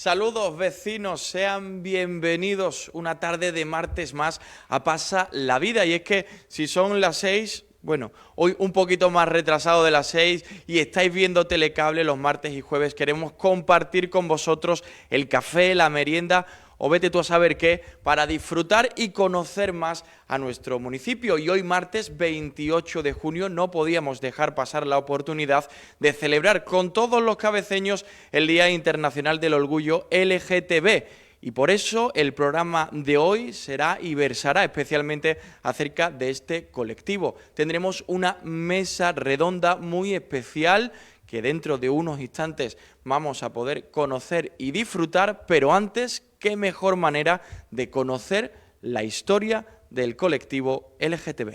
Saludos vecinos, sean bienvenidos una tarde de martes más a Pasa la Vida. Y es que si son las 6, bueno, hoy un poquito más retrasado de las 6 y estáis viendo Telecable los martes y jueves, queremos compartir con vosotros el café, la merienda o vete tú a saber qué, para disfrutar y conocer más a nuestro municipio. Y hoy martes 28 de junio no podíamos dejar pasar la oportunidad de celebrar con todos los cabeceños el Día Internacional del Orgullo LGTB. Y por eso el programa de hoy será y versará especialmente acerca de este colectivo. Tendremos una mesa redonda muy especial que dentro de unos instantes vamos a poder conocer y disfrutar, pero antes, qué mejor manera de conocer la historia del colectivo LGTB.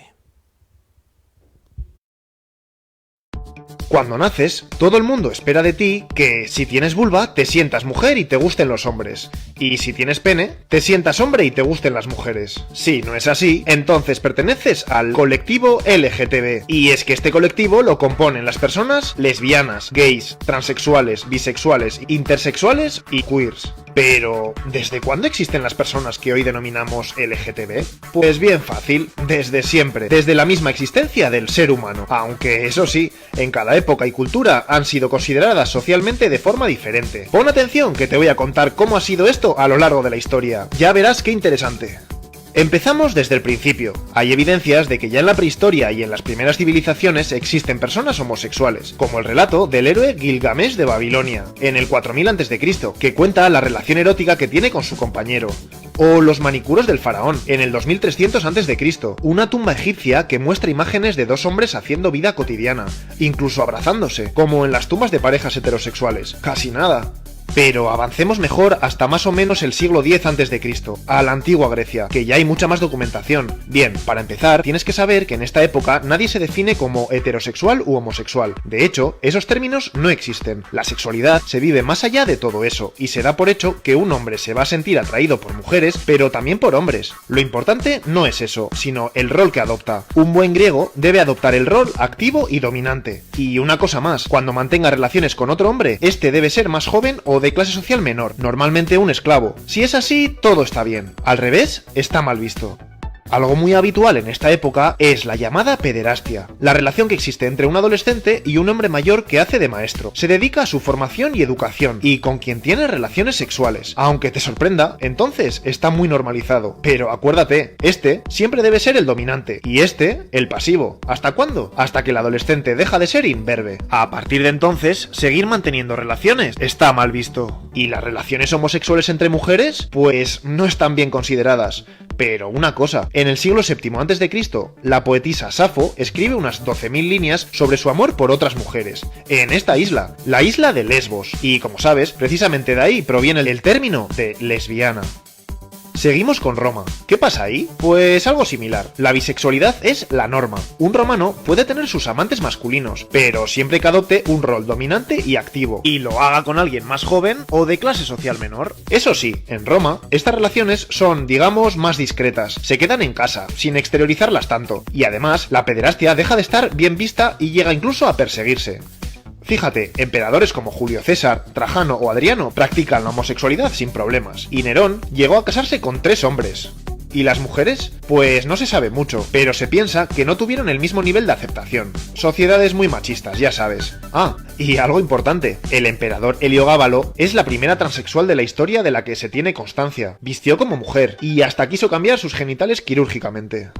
Cuando naces, todo el mundo espera de ti que, si tienes vulva, te sientas mujer y te gusten los hombres. Y si tienes pene, te sientas hombre y te gusten las mujeres. Si no es así, entonces perteneces al colectivo LGTB. Y es que este colectivo lo componen las personas lesbianas, gays, transexuales, bisexuales, intersexuales y queers. Pero, ¿desde cuándo existen las personas que hoy denominamos LGTB? Pues bien fácil, desde siempre, desde la misma existencia del ser humano. Aunque, eso sí, en cada época y cultura han sido consideradas socialmente de forma diferente. Pon atención que te voy a contar cómo ha sido esto a lo largo de la historia. Ya verás qué interesante. Empezamos desde el principio. Hay evidencias de que ya en la prehistoria y en las primeras civilizaciones existen personas homosexuales, como el relato del héroe Gilgamesh de Babilonia, en el 4000 a.C., que cuenta la relación erótica que tiene con su compañero. O los manicuros del faraón, en el 2300 a.C., una tumba egipcia que muestra imágenes de dos hombres haciendo vida cotidiana, incluso abrazándose, como en las tumbas de parejas heterosexuales. Casi nada. Pero avancemos mejor hasta más o menos el siglo X a.C., a la antigua Grecia, que ya hay mucha más documentación. Bien, para empezar, tienes que saber que en esta época nadie se define como heterosexual u homosexual. De hecho, esos términos no existen. La sexualidad se vive más allá de todo eso, y se da por hecho que un hombre se va a sentir atraído por mujeres, pero también por hombres. Lo importante no es eso, sino el rol que adopta. Un buen griego debe adoptar el rol activo y dominante. Y una cosa más, cuando mantenga relaciones con otro hombre, este debe ser más joven o de clase social menor, normalmente un esclavo. Si es así, todo está bien. Al revés, está mal visto. Algo muy habitual en esta época es la llamada pederastia, la relación que existe entre un adolescente y un hombre mayor que hace de maestro. Se dedica a su formación y educación, y con quien tiene relaciones sexuales. Aunque te sorprenda, entonces está muy normalizado. Pero acuérdate, este siempre debe ser el dominante, y este, el pasivo. ¿Hasta cuándo? Hasta que el adolescente deja de ser imberbe. A partir de entonces, seguir manteniendo relaciones está mal visto. ¿Y las relaciones homosexuales entre mujeres? Pues no están bien consideradas. Pero una cosa, en el siglo VII a.C., la poetisa Safo escribe unas 12.000 líneas sobre su amor por otras mujeres, en esta isla, la isla de Lesbos, y como sabes, precisamente de ahí proviene el término de lesbiana. Seguimos con Roma. ¿Qué pasa ahí? Pues algo similar. La bisexualidad es la norma. Un romano puede tener sus amantes masculinos, pero siempre que adopte un rol dominante y activo, y lo haga con alguien más joven o de clase social menor. Eso sí, en Roma, estas relaciones son, digamos, más discretas. Se quedan en casa, sin exteriorizarlas tanto. Y además, la pederastia deja de estar bien vista y llega incluso a perseguirse. Fíjate, emperadores como Julio César, Trajano o Adriano practican la homosexualidad sin problemas, y Nerón llegó a casarse con 3 hombres. ¿Y las mujeres? Pues no se sabe mucho, pero se piensa que no tuvieron el mismo nivel de aceptación. Sociedades muy machistas, ya sabes. Ah, y algo importante, el emperador Heliogábalo es la primera transexual de la historia de la que se tiene constancia. Vistió como mujer, y hasta quiso cambiar sus genitales quirúrgicamente.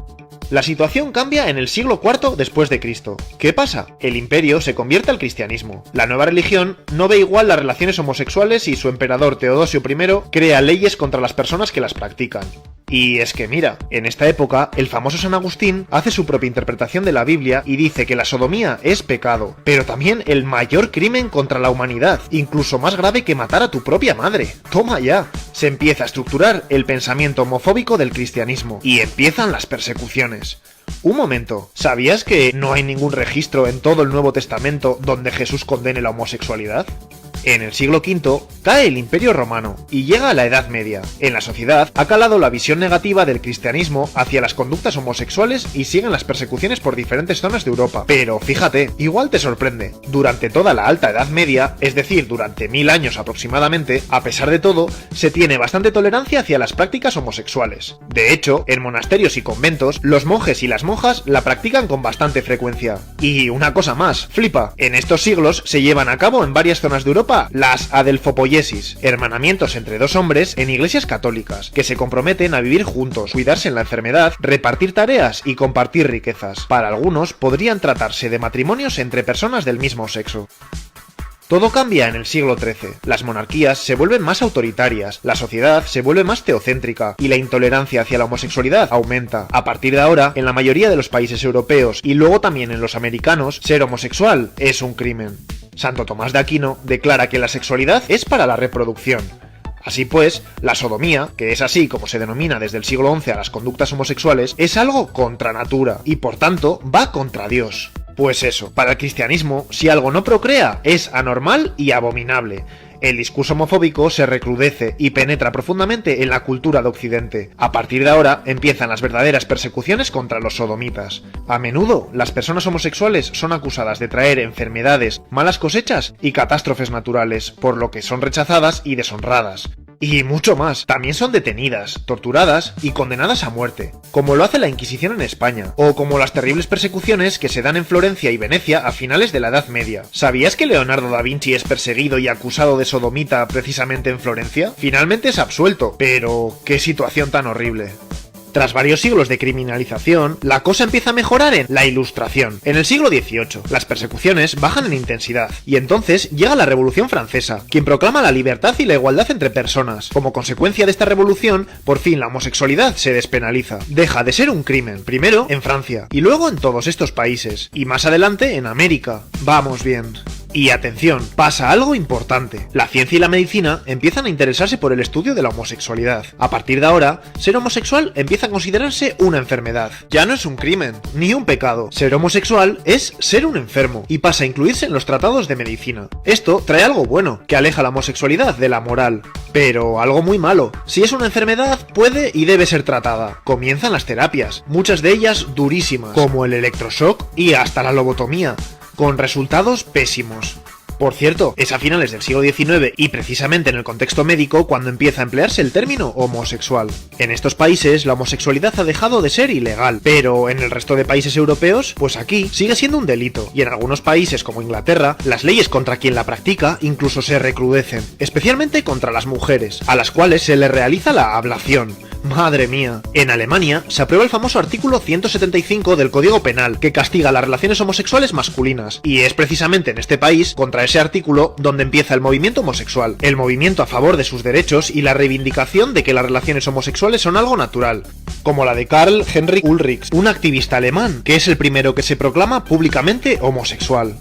La situación cambia en el siglo IV después de Cristo. ¿Qué pasa? El imperio se convierte al cristianismo. La nueva religión no ve igual las relaciones homosexuales y su emperador Teodosio I crea leyes contra las personas que las practican. Y es que mira, en esta época, el famoso San Agustín hace su propia interpretación de la Biblia y dice que la sodomía es pecado, pero también el mayor crimen contra la humanidad, incluso más grave que matar a tu propia madre. ¡Toma ya! Se empieza a estructurar el pensamiento homofóbico del cristianismo, y empiezan las persecuciones. Un momento, ¿sabías que no hay ningún registro en todo el Nuevo Testamento donde Jesús condene la homosexualidad? En el siglo V cae el Imperio Romano y llega la Edad Media. En la sociedad ha calado la visión negativa del cristianismo hacia las conductas homosexuales y siguen las persecuciones por diferentes zonas de Europa. Pero fíjate, igual te sorprende, durante toda la Alta Edad Media, es decir, durante 1000 años aproximadamente, a pesar de todo, se tiene bastante tolerancia hacia las prácticas homosexuales. De hecho, en monasterios y conventos, los monjes y las monjas la practican con bastante frecuencia. Y una cosa más, flipa, en estos siglos se llevan a cabo en varias zonas de Europa las adelfopoiesis, hermanamientos entre dos hombres en iglesias católicas, que se comprometen a vivir juntos, cuidarse en la enfermedad, repartir tareas y compartir riquezas. Para algunos podrían tratarse de matrimonios entre personas del mismo sexo. Todo cambia en el siglo XIII. Las monarquías se vuelven más autoritarias, la sociedad se vuelve más teocéntrica y la intolerancia hacia la homosexualidad aumenta. A partir de ahora, en la mayoría de los países europeos y luego también en los americanos, ser homosexual es un crimen. Santo Tomás de Aquino declara que la sexualidad es para la reproducción. Así pues, la sodomía, que es así como se denomina desde el siglo XI a las conductas homosexuales, es algo contra natura y por tanto va contra Dios. Pues eso, para el cristianismo, si algo no procrea, es anormal y abominable. El discurso homofóbico se recrudece y penetra profundamente en la cultura de Occidente. A partir de ahora empiezan las verdaderas persecuciones contra los sodomitas. A menudo, las personas homosexuales son acusadas de traer enfermedades, malas cosechas y catástrofes naturales, por lo que son rechazadas y deshonradas. Y mucho más, también son detenidas, torturadas y condenadas a muerte, como lo hace la Inquisición en España, o como las terribles persecuciones que se dan en Florencia y Venecia a finales de la Edad Media. ¿Sabías que Leonardo da Vinci es perseguido y acusado de sodomita precisamente en Florencia? Finalmente es absuelto, pero qué situación tan horrible. Tras varios siglos de criminalización, la cosa empieza a mejorar en la Ilustración. En el siglo XVIII, las persecuciones bajan en intensidad, y entonces llega la Revolución Francesa, quien proclama la libertad y la igualdad entre personas. Como consecuencia de esta revolución, por fin la homosexualidad se despenaliza. Deja de ser un crimen, primero en Francia, y luego en todos estos países, y más adelante en América. Vamos bien. Y atención, pasa algo importante. La ciencia y la medicina empiezan a interesarse por el estudio de la homosexualidad. A partir de ahora, ser homosexual empieza a considerarse una enfermedad. Ya no es un crimen, ni un pecado. Ser homosexual es ser un enfermo, y pasa a incluirse en los tratados de medicina. Esto trae algo bueno, que aleja la homosexualidad de la moral. Pero algo muy malo. Si es una enfermedad, puede y debe ser tratada. Comienzan las terapias, muchas de ellas durísimas, como el electroshock y hasta la lobotomía, con resultados pésimos. Por cierto, es a finales del siglo XIX y precisamente en el contexto médico cuando empieza a emplearse el término homosexual. En estos países la homosexualidad ha dejado de ser ilegal, pero en el resto de países europeos, pues aquí sigue siendo un delito, y en algunos países como Inglaterra, las leyes contra quien la practica incluso se recrudecen, especialmente contra las mujeres, a las cuales se les realiza la ablación. Madre mía. En Alemania se aprueba el famoso artículo 175 del Código Penal, que castiga las relaciones homosexuales masculinas, y es precisamente en este país, contra ese artículo, donde empieza el movimiento homosexual, el movimiento a favor de sus derechos y la reivindicación de que las relaciones homosexuales son algo natural, como la de Karl Heinrich Ulrich, un activista alemán, que es el primero que se proclama públicamente homosexual.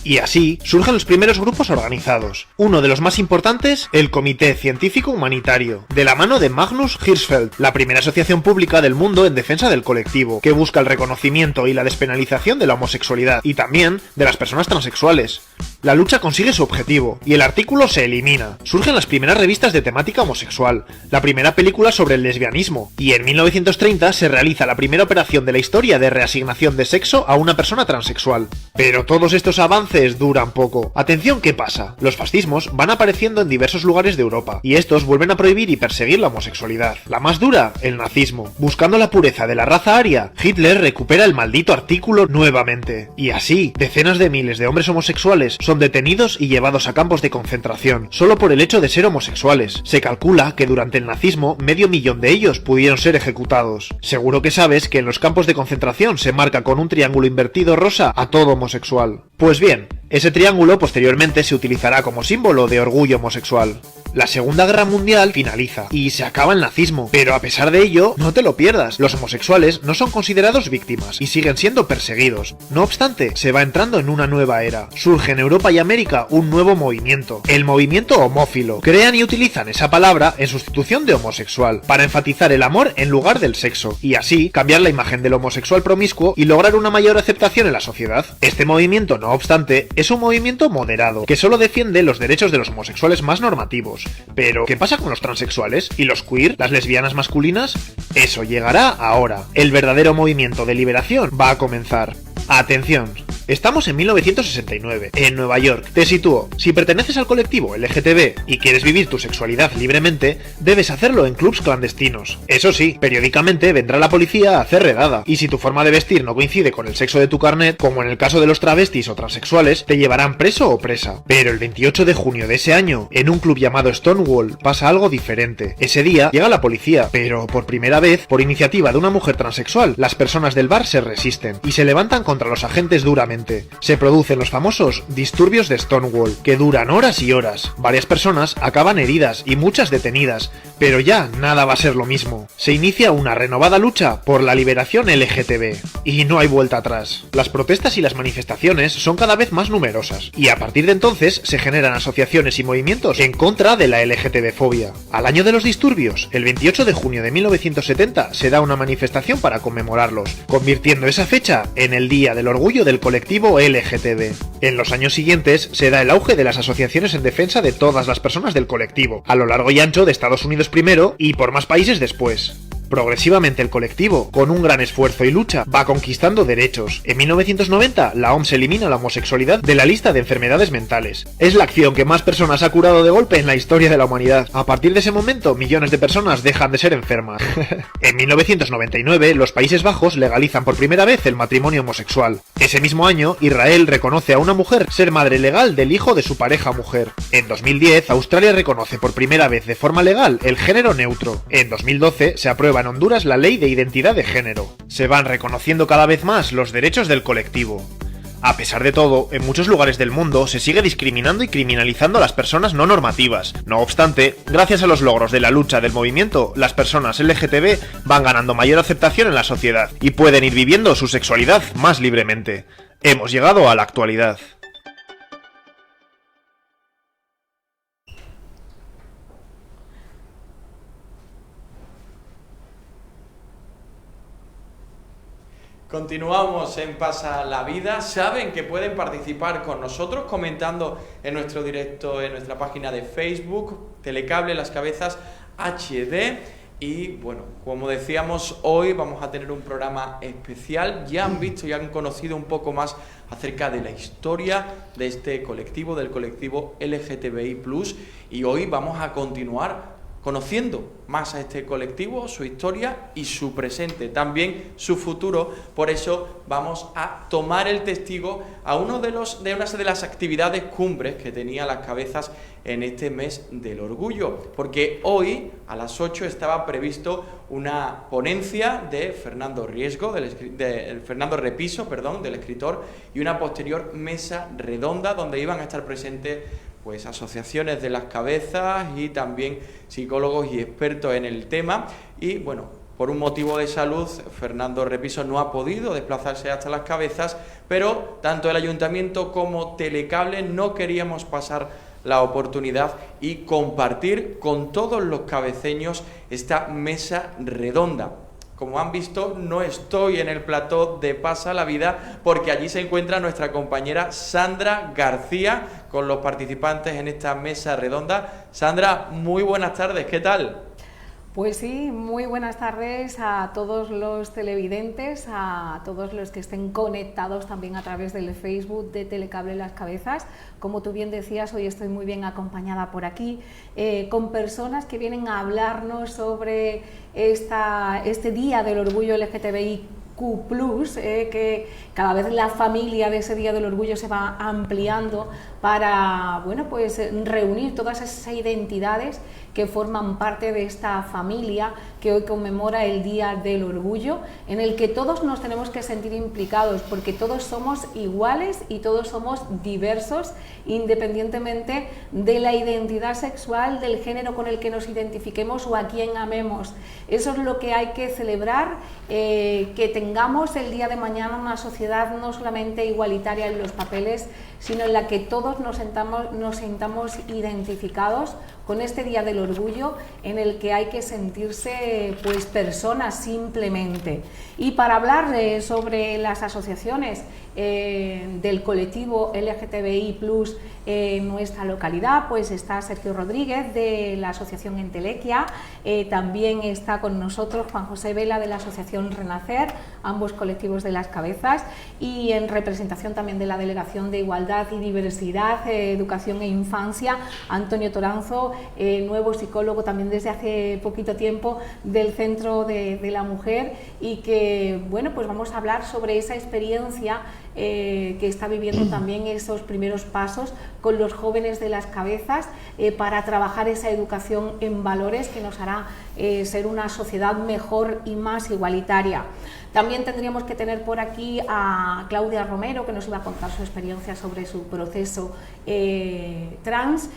Y así surgen los primeros grupos organizados. Uno de los más importantes, el Comité Científico Humanitario, de la mano de Magnus Hirschfeld, la primera asociación pública del mundo en defensa del colectivo, que busca el reconocimiento y la despenalización de la homosexualidad, y también de las personas transexuales. La lucha consigue su objetivo, y el artículo se elimina. Surgen las primeras revistas de temática homosexual, la primera película sobre el lesbianismo, y en 1930 se realiza la primera operación de la historia de reasignación de sexo a una persona transexual. Pero todos estos avances duran poco. Atención, ¿qué pasa? Los fascismos van apareciendo en diversos lugares de Europa, y estos vuelven a prohibir y perseguir la homosexualidad. La más dura, el nazismo. Buscando la pureza de la raza aria, Hitler recupera el maldito artículo nuevamente. Y así, decenas de miles de hombres homosexuales son detenidos y llevados a campos de concentración, solo por el hecho de ser homosexuales. Se calcula que durante el nazismo, 500.000 de ellos pudieron ser ejecutados. Seguro que sabes que en los campos de concentración se marca con un triángulo invertido rosa a todo homosexual. Pues bien, ese triángulo posteriormente se utilizará como símbolo de orgullo homosexual. La Segunda Guerra Mundial finaliza y se acaba el nazismo, pero a pesar de ello, no te lo pierdas, los homosexuales no son considerados víctimas y siguen siendo perseguidos. No obstante, se va entrando en una nueva era. Surge en Europa y América un nuevo movimiento, el movimiento homófilo. Crean y utilizan esa palabra en sustitución de homosexual, para enfatizar el amor en lugar del sexo, y así cambiar la imagen del homosexual promiscuo y lograr una mayor aceptación en la sociedad. Este movimiento, no obstante, es un movimiento moderado, que solo defiende los derechos de los homosexuales más normativos. Pero, ¿qué pasa con los transexuales? ¿Y los queer? ¿Las lesbianas masculinas? Eso llegará ahora. El verdadero movimiento de liberación va a comenzar. Atención. Estamos en 1969, en Nueva York. Te sitúo. Si perteneces al colectivo LGTB y quieres vivir tu sexualidad libremente, debes hacerlo en clubs clandestinos. Eso sí, periódicamente vendrá la policía a hacer redada, y si tu forma de vestir no coincide con el sexo de tu carnet, como en el caso de los travestis o transexuales, te llevarán preso o presa. Pero el 28 de junio de ese año, en un club llamado Stonewall, pasa algo diferente. Ese día llega la policía, pero por primera vez, por iniciativa de una mujer transexual, las personas del bar se resisten y se levantan contra los agentes duramente. Se producen los famosos disturbios de Stonewall, que duran horas y horas. Varias personas acaban heridas y muchas detenidas, pero ya nada va a ser lo mismo. Se inicia una renovada lucha por la liberación LGTB, y no hay vuelta atrás. Las protestas y las manifestaciones son cada vez más numerosas, y a partir de entonces se generan asociaciones y movimientos en contra de la LGTB-fobia. Al año de los disturbios, el 28 de junio de 1970, se da una manifestación para conmemorarlos, convirtiendo esa fecha en el Día del Orgullo del colectivo LGTB. En los años siguientes se da el auge de las asociaciones en defensa de todas las personas del colectivo, a lo largo y ancho de Estados Unidos primero y por más países después. Progresivamente el colectivo, con un gran esfuerzo y lucha, va conquistando derechos. En 1990, la OMS elimina la homosexualidad de la lista de enfermedades mentales. Es la acción que más personas ha curado de golpe en la historia de la humanidad. A partir de ese momento, millones de personas dejan de ser enfermas. En 1999, los Países Bajos legalizan por primera vez el matrimonio homosexual. Ese mismo año, Israel reconoce a una mujer ser madre legal del hijo de su pareja mujer. En 2010, Australia reconoce por primera vez de forma legal el género neutro. En 2012, se aprueba en Honduras la ley de identidad de género. Se van reconociendo cada vez más los derechos del colectivo. A pesar de todo, en muchos lugares del mundo se sigue discriminando y criminalizando a las personas no normativas. No obstante, gracias a los logros de la lucha del movimiento, las personas LGTB van ganando mayor aceptación en la sociedad y pueden ir viviendo su sexualidad más libremente. Hemos llegado a la actualidad. Continuamos en Pasa la Vida. Saben que pueden participar con nosotros comentando en nuestro directo, en nuestra página de Facebook, Telecable Las Cabezas HD. Y bueno, como decíamos, hoy vamos a tener un programa especial. Ya han visto y han conocido un poco más acerca de la historia de este colectivo, del colectivo LGTBI+, y hoy vamos a continuar conociendo más a este colectivo, su historia y su presente, también su futuro. Por eso vamos a tomar el testigo a una de las actividades cumbres que tenía Las Cabezas en este mes del orgullo, porque hoy a las 8 estaba previsto una ponencia de Fernando Riesgo, Fernando Repiso, del escritor, y una posterior mesa redonda donde iban a estar presentes pues asociaciones de Las Cabezas y también psicólogos y expertos en el tema. Y bueno, por un motivo de salud, Fernando Repiso no ha podido desplazarse hasta Las Cabezas, pero tanto el Ayuntamiento como Telecable no queríamos pasar la oportunidad y compartir con todos los cabeceños esta mesa redonda. Como han visto, no estoy en el plató de Pasa la Vida porque allí se encuentra nuestra compañera Sandra García con los participantes en esta mesa redonda. Sandra, muy buenas tardes, ¿qué tal? Pues sí, muy buenas tardes a todos los televidentes, a todos los que estén conectados también a través del Facebook de Telecable Las Cabezas. Como tú bien decías, hoy estoy muy bien acompañada por aquí, con personas que vienen a hablarnos sobre este Día del Orgullo LGTBI+, Q+, que cada vez la familia de ese Día del Orgullo se va ampliando para, bueno, pues reunir todas esas identidades que forman parte de esta familia que hoy conmemora el Día del Orgullo, en el que todos nos tenemos que sentir implicados, porque todos somos iguales y todos somos diversos, independientemente de la identidad sexual, del género con el que nos identifiquemos o a quien amemos. Eso es lo que hay que celebrar, que tengamos el día de mañana una sociedad no solamente igualitaria en los papeles, sino en la que todos nos sintamos identificados con este Día del Orgullo, en el que hay que sentirse pues personas simplemente. Y para hablar sobre las asociaciones del colectivo LGTBI+ en nuestra localidad, pues está Sergio Rodríguez de la asociación Entelequia, también está con nosotros Juan José Vela de la asociación Renacer, ambos colectivos de Las Cabezas, y en representación también de la Delegación de Igualdad y Diversidad, Educación e Infancia, Antonio Toranzo, nuevo psicólogo también desde hace poquito tiempo del Centro de la Mujer, y que, bueno, pues vamos a hablar sobre esa experiencia que está viviendo también esos primeros pasos con los jóvenes de Las Cabezas para trabajar esa educación en valores que nos hará ser una sociedad mejor y más igualitaria. También tendríamos que tener por aquí a Claudia Romero, que nos iba a contar su experiencia sobre su proceso trans,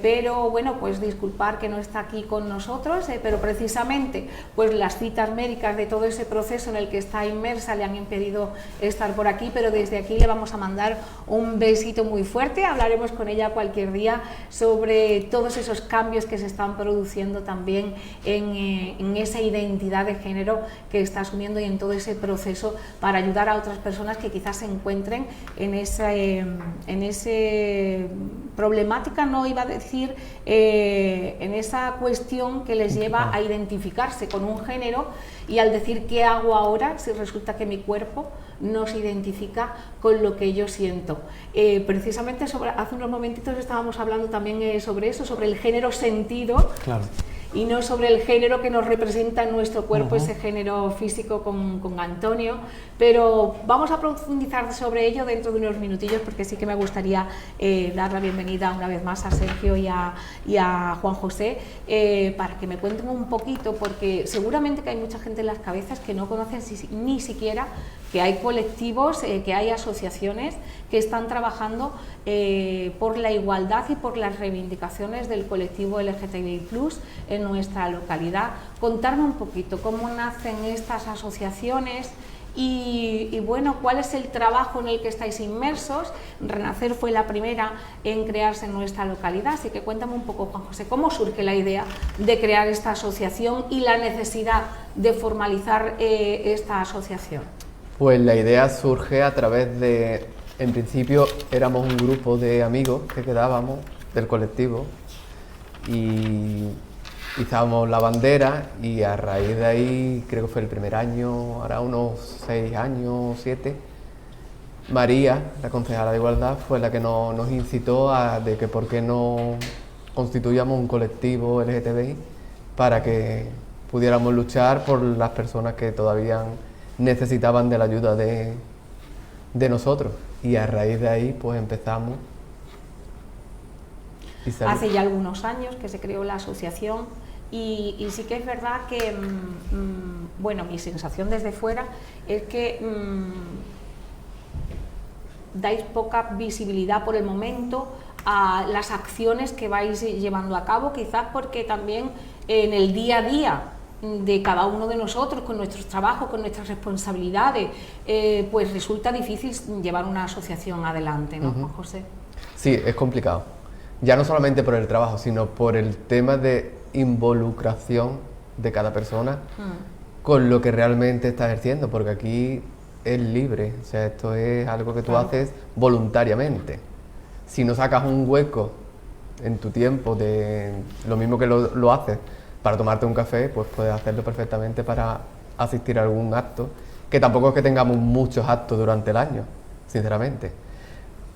pero bueno, pues disculpar que no está aquí con nosotros, pero precisamente pues las citas médicas de todo ese proceso en el que está inmersa le han impedido estar por aquí, pero desde aquí le vamos a mandar un besito muy fuerte. Hablaremos con ella cualquier día sobre todos esos cambios que se están produciendo también en esa identidad de género que está asumiendo y en todo ese proceso para ayudar a otras personas que quizás se encuentren en esa problemática, no iba a decir, en esa cuestión que les lleva a identificarse con un género, y al decir ¿qué hago ahora si resulta que mi cuerpo no se identifica con lo que yo siento? Precisamente hace unos momentitos estábamos hablando también sobre eso, sobre el género sentido. Claro. Y no sobre el género que nos representa en nuestro cuerpo, ese género físico con Antonio, pero vamos a profundizar sobre ello dentro de unos minutillos, porque sí que me gustaría dar la bienvenida una vez más a Sergio y a Juan José, para que me cuenten un poquito, porque seguramente que hay mucha gente en Las Cabezas que no conocen ni siquiera que hay colectivos, que hay asociaciones que están trabajando por la igualdad y por las reivindicaciones del colectivo LGTBI+ en nuestra localidad. Contarme un poquito cómo nacen estas asociaciones y bueno, cuál es el trabajo en el que estáis inmersos. Renacer fue la primera en crearse en nuestra localidad, así que cuéntame un poco, Juan José, cómo surge la idea de crear esta asociación y la necesidad de formalizar esta asociación. Pues la idea surge a través de, en principio éramos un grupo de amigos que quedábamos del colectivo y izábamos la bandera, y a raíz de ahí, creo que fue el primer año, ahora unos 6 años, 7, María, la concejala de Igualdad, fue la que nos incitó de que por qué no constituíamos un colectivo LGTBI para que pudiéramos luchar por las personas que todavía necesitaban de la ayuda de nosotros, y a raíz de ahí pues empezamos. Hace ya algunos años que se creó la asociación, y sí que es verdad que, bueno, mi sensación desde fuera es que dais poca visibilidad por el momento a las acciones que vais llevando a cabo, quizás porque también en el día a día de cada uno de nosotros, con nuestros trabajos, con nuestras responsabilidades, pues resulta difícil llevar una asociación adelante, ¿no, Juan José? Sí, es complicado. Ya no solamente por el trabajo, sino por el tema de involucración de cada persona con lo que realmente está ejerciendo, porque aquí es libre, o sea, esto es algo que tú haces voluntariamente. Si no sacas un hueco en tu tiempo, de lo mismo que lo haces para tomarte un café, pues puedes hacerlo perfectamente para asistir a algún acto, que tampoco es que tengamos muchos actos durante el año, sinceramente.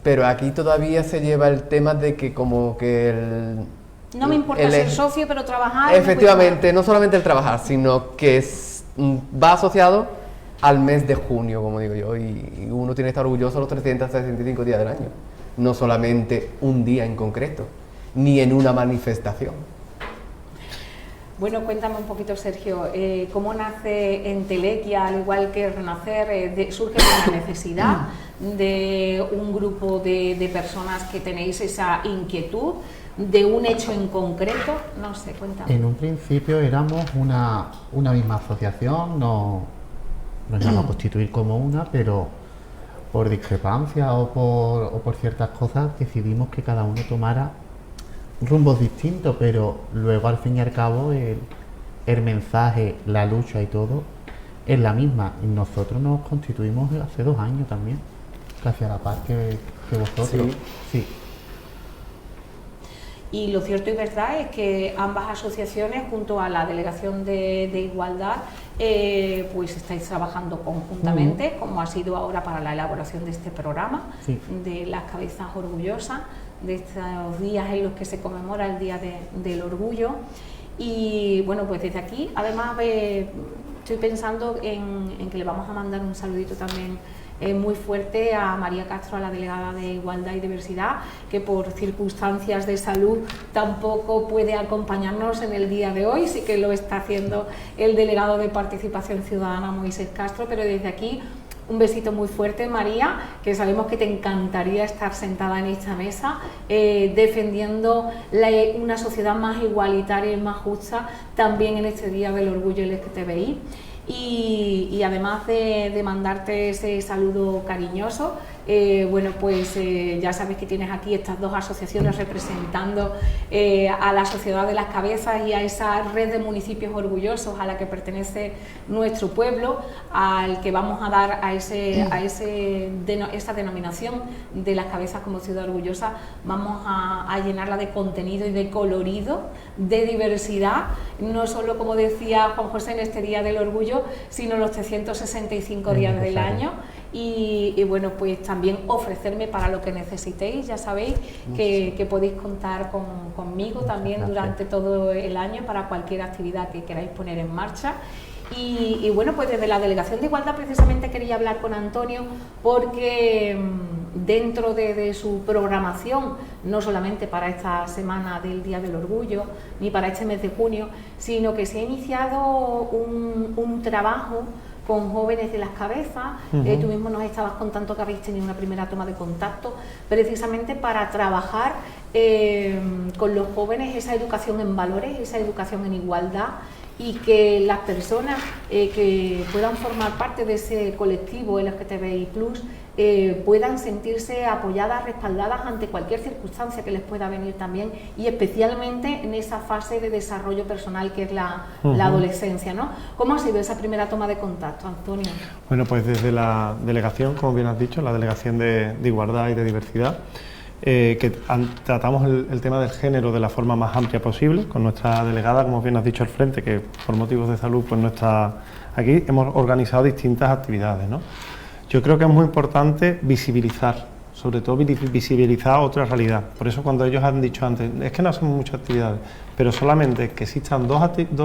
Pero aquí todavía se lleva el tema de que como que no me importa ser socio, pero trabajar... Efectivamente, no solamente el trabajar, sino que va asociado al mes de junio, como digo yo, y uno tiene que estar orgulloso los 365 días del año, no solamente un día en concreto, ni en una manifestación. Bueno, cuéntame un poquito, Sergio, ¿cómo nace Entelequia, al igual que Renacer? ¿Surge de una necesidad de un grupo de personas que tenéis esa inquietud, de un hecho en concreto? No sé, cuéntame. En un principio éramos una misma asociación, nos íbamos a constituir como una, pero por discrepancias o por ciertas cosas decidimos que cada uno tomara rumbos distintos, pero luego al fin y al cabo el mensaje, la lucha y todo es la misma. Y nosotros nos constituimos hace 2 años también, casi a la par que vosotros. Sí. Y lo cierto y verdad es que ambas asociaciones, junto a la Delegación de Igualdad, pues estáis trabajando conjuntamente, como ha sido ahora para la elaboración de este programa, de las cabezas orgullosas, de estos días en los que se conmemora el Día del Orgullo. Y bueno, pues desde aquí, además estoy pensando en que le vamos a mandar un saludito también muy fuerte a María Castro, a la delegada de Igualdad y Diversidad, que por circunstancias de salud tampoco puede acompañarnos en el día de hoy. Sí que lo está haciendo el delegado de Participación Ciudadana, Moisés Castro, pero desde aquí un besito muy fuerte, María, que sabemos que te encantaría estar sentada en esta mesa defendiendo una sociedad más igualitaria y más justa también en este Día del Orgullo LGTBI. Y además de mandarte ese saludo cariñoso, bueno, pues ya sabes que tienes aquí estas 2 asociaciones representando a la Sociedad de las Cabezas y a esa red de municipios orgullosos a la que pertenece nuestro pueblo, al que vamos a dar a esa denominación de las cabezas como ciudad orgullosa. Vamos a llenarla de contenido y de colorido, de diversidad, no solo, como decía Juan José, en este Día del Orgullo, sino los 365 días del año. Y bueno, pues también ofrecerme para lo que necesitéis. Ya sabéis que podéis contar conmigo también durante todo el año para cualquier actividad que queráis poner en marcha. Y bueno, pues desde la Delegación de Igualdad precisamente quería hablar con Antonio, porque dentro de su programación, no solamente para esta semana del Día del Orgullo, ni para este mes de junio, sino que se ha iniciado un trabajo con jóvenes de las cabezas. Tú mismo nos estabas contando que habéis tenido una primera toma de contacto precisamente para trabajar con los jóvenes esa educación en valores, esa educación en igualdad, y que las personas que puedan formar parte de ese colectivo LGTBI+, puedan sentirse apoyadas, respaldadas ante cualquier circunstancia que les pueda venir también, y especialmente en esa fase de desarrollo personal que es la adolescencia, ¿no? ¿Cómo ha sido esa primera toma de contacto, Antonio? Bueno, pues desde la delegación, como bien has dicho, la Delegación de Igualdad y de Diversidad, que tratamos el tema del género de la forma más amplia posible, con nuestra delegada, como bien has dicho, al frente, que por motivos de salud pues no está aquí. Hemos organizado distintas actividades, ¿no? Yo creo que es muy importante visibilizar, sobre todo visibilizar otra realidad. Por eso cuando ellos han dicho antes, es que no hacemos muchas actividades, pero solamente que existan dos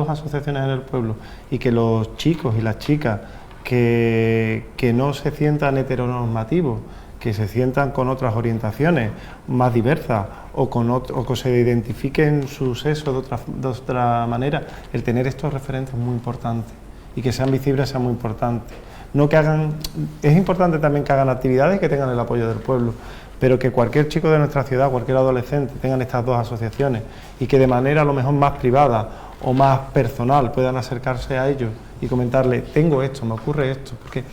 asociaciones en el pueblo y que los chicos y las chicas que no se sientan heteronormativos, que se sientan con otras orientaciones más diversas o que se identifiquen su sexo de otra manera, el tener estos referentes es muy importante, y que sean visibles sea muy importante. No que hagan, es importante también que hagan actividades y que tengan el apoyo del pueblo, pero que cualquier chico de nuestra ciudad, cualquier adolescente, tengan estas 2 asociaciones y que de manera a lo mejor más privada o más personal puedan acercarse a ellos y comentarle, tengo esto, me ocurre esto, porque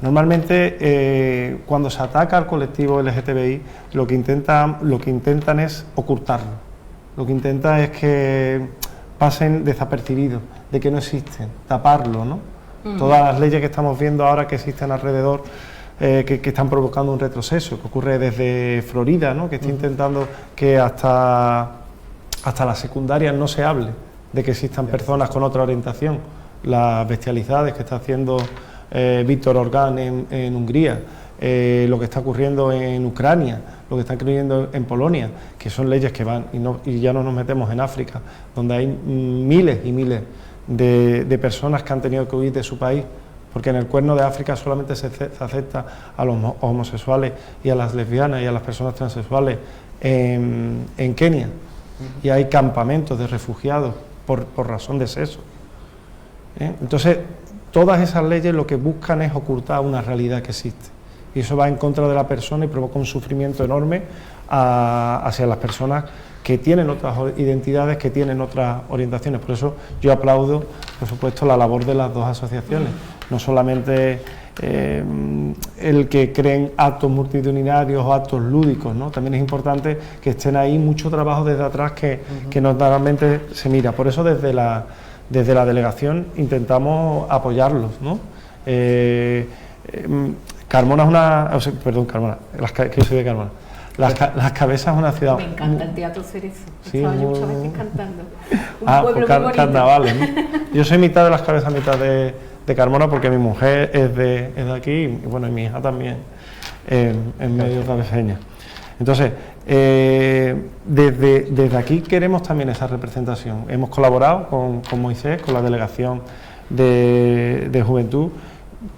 normalmente cuando se ataca al colectivo LGTBI lo que intentan es ocultarlo, lo que intentan es que pasen desapercibidos, de que no existen, taparlo, ¿no? Todas las leyes que estamos viendo ahora que existen alrededor, que están provocando un retroceso, que ocurre desde Florida, ¿no? Que está intentando que hasta las secundarias no se hable de que existan personas con otra orientación, las bestialidades que está haciendo Víctor Orbán en Hungría, lo que está ocurriendo en Ucrania, lo que está ocurriendo en Polonia, que son leyes que van, y ya no nos metemos en África, donde hay miles y miles de personas que han tenido que huir de su país porque en el Cuerno de África solamente se acepta a los homosexuales y a las lesbianas y a las personas transexuales en Kenia, y hay campamentos de refugiados por razón de sexo. Entonces, todas esas leyes lo que buscan es ocultar una realidad que existe, y eso va en contra de la persona y provoca un sufrimiento enorme hacia las personas que tienen otras identidades, que tienen otras orientaciones. Por eso yo aplaudo, por supuesto, la labor de las dos asociaciones, no solamente el que creen actos multitudinarios o actos lúdicos, ¿no? También es importante que estén ahí mucho trabajo desde atrás que normalmente se mira. Por eso desde la delegación intentamos apoyarlos, ¿no? Carmona es una... perdón, Carmona, que yo soy de Carmona. Las Cabezas es una ciudad... Me encanta el Teatro Cerezo, Sí, estaba yo muchas veces cantando. Un pueblo pues muy bonito. carnavales, ¿no? Yo soy mitad de Las Cabezas, mitad de Carmona, porque mi mujer es de aquí, y bueno, y mi hija también es medio cabeceña. Entonces, desde aquí queremos también esa representación. Hemos colaborado con Moisés, con la delegación de Juventud,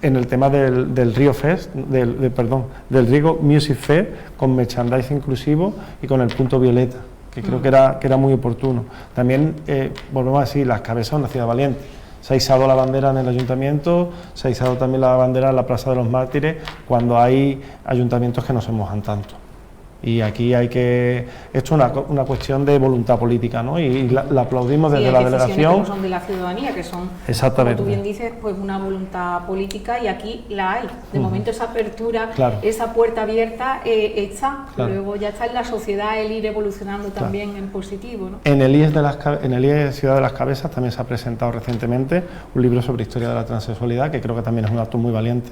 en el tema del Río Fest, del Rigo Music Fest, con merchandising inclusivo y con el punto violeta, que creo que era muy oportuno. También, volvemos a decir, Las Cabezas es una ciudad valiente. Se ha izado la bandera en el ayuntamiento, se ha izado también la bandera en la Plaza de los Mártires, cuando hay ayuntamientos que no se mojan tanto. Y aquí esto es una cuestión de voluntad política, ¿no? Y la aplaudimos desde la delegación. Que no son de la ciudadanía, que son, exactamente, como tú bien dices, pues una voluntad política, y aquí la hay. De momento esa apertura, claro, esa puerta abierta está. Claro. Luego ya está en la sociedad el ir evolucionando también en positivo, ¿no? En el IES Ciudad de las Cabezas también se ha presentado recientemente un libro sobre historia de la transexualidad, que creo que también es un acto muy valiente.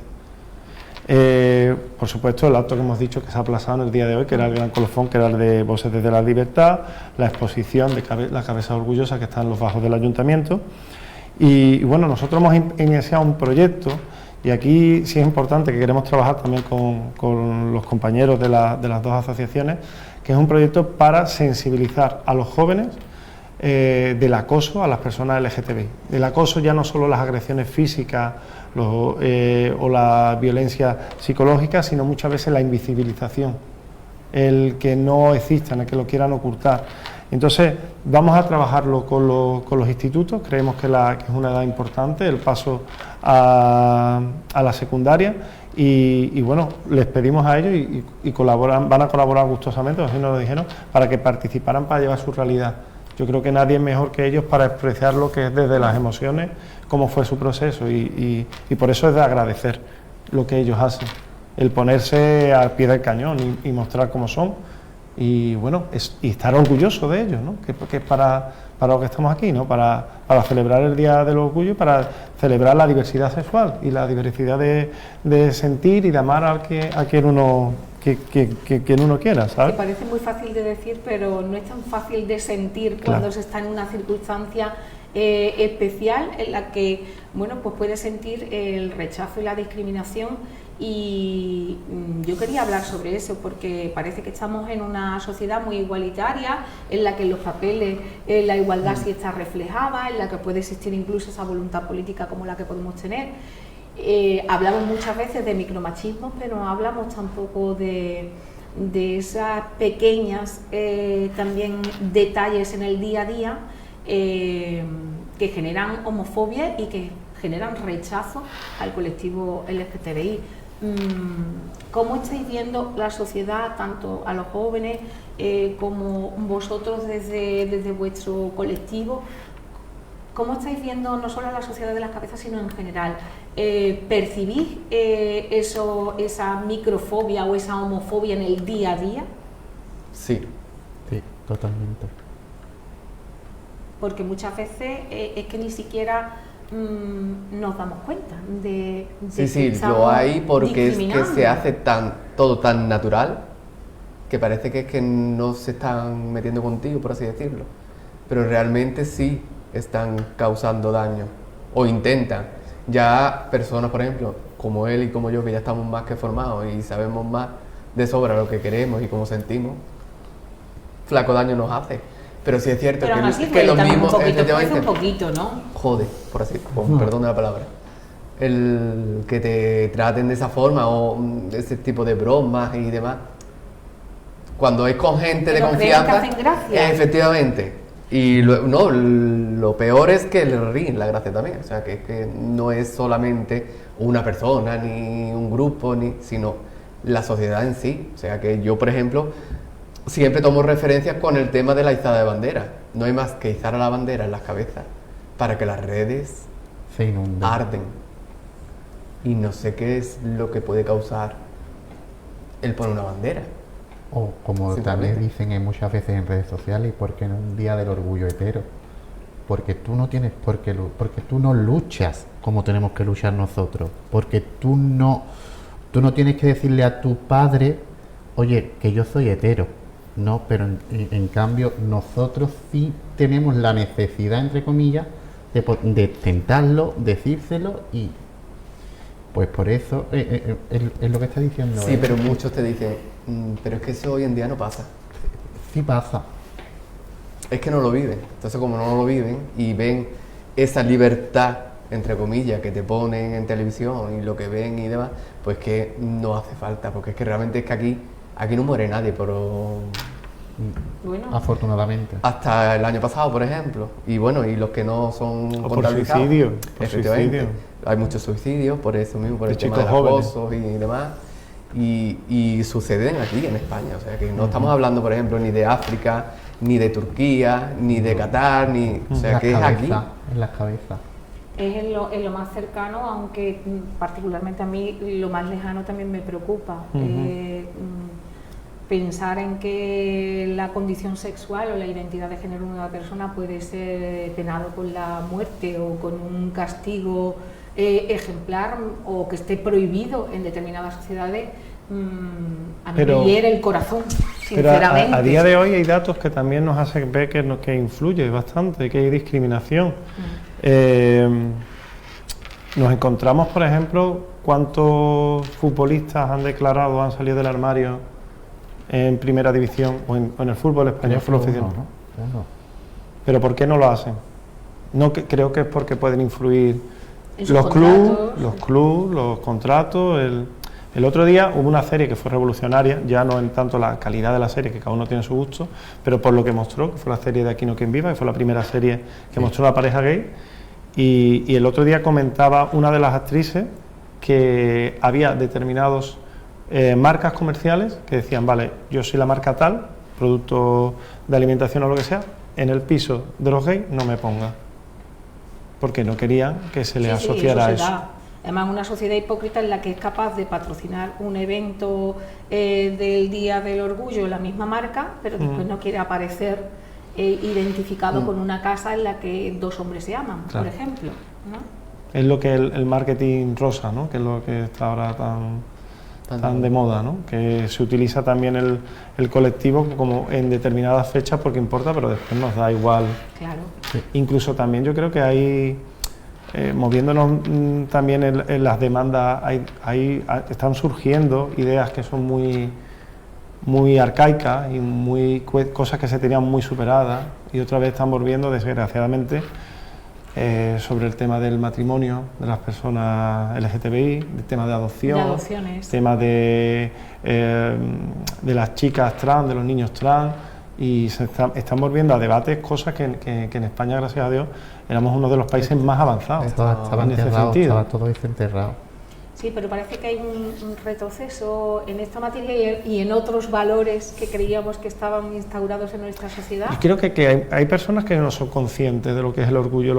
Por supuesto, el acto que hemos dicho que se ha aplazado en el día de hoy, que era el gran colofón, que era el de Voces desde la Libertad, la exposición de La Cabeza Orgullosa, que está en los bajos del ayuntamiento. Y bueno, nosotros hemos iniciado un proyecto, y aquí sí es importante, que queremos trabajar también con los compañeros de las dos asociaciones, que es un proyecto para sensibilizar a los jóvenes del acoso a las personas LGTBI. Del acoso, ya no solo las agresiones físicas o la violencia psicológica, sino muchas veces la invisibilización, el que no existan, el que lo quieran ocultar. Entonces vamos a trabajarlo con los institutos. Creemos que es una edad importante el paso a la secundaria, y bueno, les pedimos a ellos y van a colaborar gustosamente, así nos lo dijeron, para que participaran, para llevar su realidad. Yo creo que nadie es mejor que ellos para expresar lo que es desde las emociones, cómo fue su proceso, y por eso es de agradecer lo que ellos hacen, el ponerse al pie del cañón y mostrar cómo son, y bueno, y estar orgulloso de ellos, ¿no? Que es para lo que estamos aquí, ¿no? Para celebrar el Día del Orgullo y para celebrar la diversidad sexual y la diversidad de sentir y de amar a quien uno quiera, ¿sabes? Que parece muy fácil de decir, pero no es tan fácil de sentir cuando se está en una circunstancia especial en la que, bueno, pues puede sentir el rechazo y la discriminación. Y yo quería hablar sobre eso porque parece que estamos en una sociedad muy igualitaria, en la que en los papeles la igualdad sí está reflejada, en la que puede existir incluso esa voluntad política como la que podemos tener. Hablamos muchas veces de micromachismos, pero no hablamos tampoco de esas pequeñas también detalles en el día a día que generan homofobia y que generan rechazo al colectivo LGTBI. ¿Cómo estáis viendo la sociedad, tanto a los jóvenes como vosotros desde vuestro colectivo? ¿Cómo estáis viendo no solo a la sociedad de las cabezas, sino en general? ¿Percibís esa microfobia o esa homofobia en el día a día? Sí. Sí, totalmente. Porque muchas veces es que ni siquiera nos damos cuenta de Sí, lo hay, porque es que se hace todo tan natural que parece que es que no se están metiendo contigo, por así decirlo, pero realmente sí están causando daño, o intentan. Ya personas, por ejemplo, como él y como yo, que ya estamos más que formados y sabemos más de sobra lo que queremos y cómo sentimos, flaco daño nos hace. Pero sí es cierto pero que, así que lo mismo... un poquito, ¿no? Jode, por así, perdón la palabra. el que te traten de esa forma o ese tipo de bromas y demás. Cuando es con gente de Pero creo confianza, que hacen gracia. efectivamente. Y lo peor es que le ríen la gracia también. O sea, que no es solamente una persona, ni un grupo, sino la sociedad en sí. O sea, que yo, por ejemplo, siempre tomo referencias con el tema de la izada de bandera. No hay más que izar a la bandera en las cabezas para que las redes Se inunda. arden. Y no sé qué es lo que puede causar el poner una bandera. O como Simplemente. también dicen muchas veces en redes sociales, ¿y por qué no un día del orgullo hetero? Porque tú no tienes porque tú no luchas como tenemos que luchar nosotros. Porque tú no tienes que decirle a tu padre, oye, que yo soy hetero. No, pero en cambio nosotros sí tenemos la necesidad, entre comillas, de tentarlo, decírselo y pues por eso es lo que está diciendo. Sí, pero muchos te dicen, pero es que eso hoy en día no pasa. Sí pasa. Es que no lo viven. Entonces, como no lo viven y ven esa libertad, entre comillas, que te ponen en televisión y lo que ven y demás, pues que no hace falta, porque es que realmente es que aquí no muere nadie, pero Bueno, Afortunadamente. hasta el año pasado, por ejemplo. Y bueno, y los que no son O por contabilizados. suicidio, por Efectivamente. suicidio. Hay muchos suicidios por eso mismo, por De el tema chicos de jóvenes. acosos y demás. Y suceden aquí en España. O sea, que no estamos hablando, por ejemplo, ni de África, ni de Turquía, ni de Qatar, o sea, Las que es aquí. cabezas, en las cabezas. es en lo más cercano, aunque particularmente a mí lo más lejano también me preocupa. Pensar en que la condición sexual o la identidad de género de una persona puede ser penado con la muerte o con un castigo ejemplar o que esté prohibido en determinadas sociedades, a mí Pero- me hiere el corazón, Pero sinceramente. a día de hoy hay datos que también nos hacen ver que influye bastante, que hay discriminación. Nos encontramos, por ejemplo, cuántos futbolistas han declarado, han salido del armario en primera división o en el fútbol español Creo que profesional. uno, ¿no? Uno. Pero ¿por qué no lo hacen? No, creo que es porque pueden influir En sus los contratos. clubes, los contratos. El otro día hubo una serie que fue revolucionaria, ya no en tanto la calidad de la serie, que cada uno tiene su gusto, pero por lo que mostró, que fue la serie de Aquí no quien viva, que fue la primera serie que mostró la pareja gay. Y el otro día comentaba una de las actrices que había determinados marcas comerciales que decían, vale, yo soy la marca tal, producto de alimentación o lo que sea, en el piso de los gays no me ponga, porque no querían que se le Sí, asociara se eso. da. Además, una sociedad hipócrita en la que es capaz de patrocinar un evento del Día del Orgullo, la misma marca, pero después no quiere aparecer identificado con una casa en la que dos hombres se aman, Claro. por ejemplo, ¿no? Es lo que el marketing rosa, ¿no? Que es lo que está ahora tan de moda, ¿no? Que se utiliza también el colectivo como en determinadas fechas porque importa, pero después nos da igual. Claro. Incluso también yo creo que hay, moviéndonos también en las demandas, están surgiendo ideas que son muy arcaicas y cosas que se tenían muy superadas y otra vez están volviendo, desgraciadamente, sobre el tema del matrimonio de las personas LGTBI, el tema de adopción, De adopciones. tema de las chicas trans, de los niños trans, y están volviendo a debates cosas que en España, gracias a Dios, éramos uno de los países más avanzados Estaba en ese enterrado, sentido. estaba todo desenterrado. Sí, pero parece que hay un retroceso en esta materia y en otros valores que creíamos que estaban instaurados en nuestra sociedad. Y creo que hay personas que no son conscientes de lo que es el orgullo.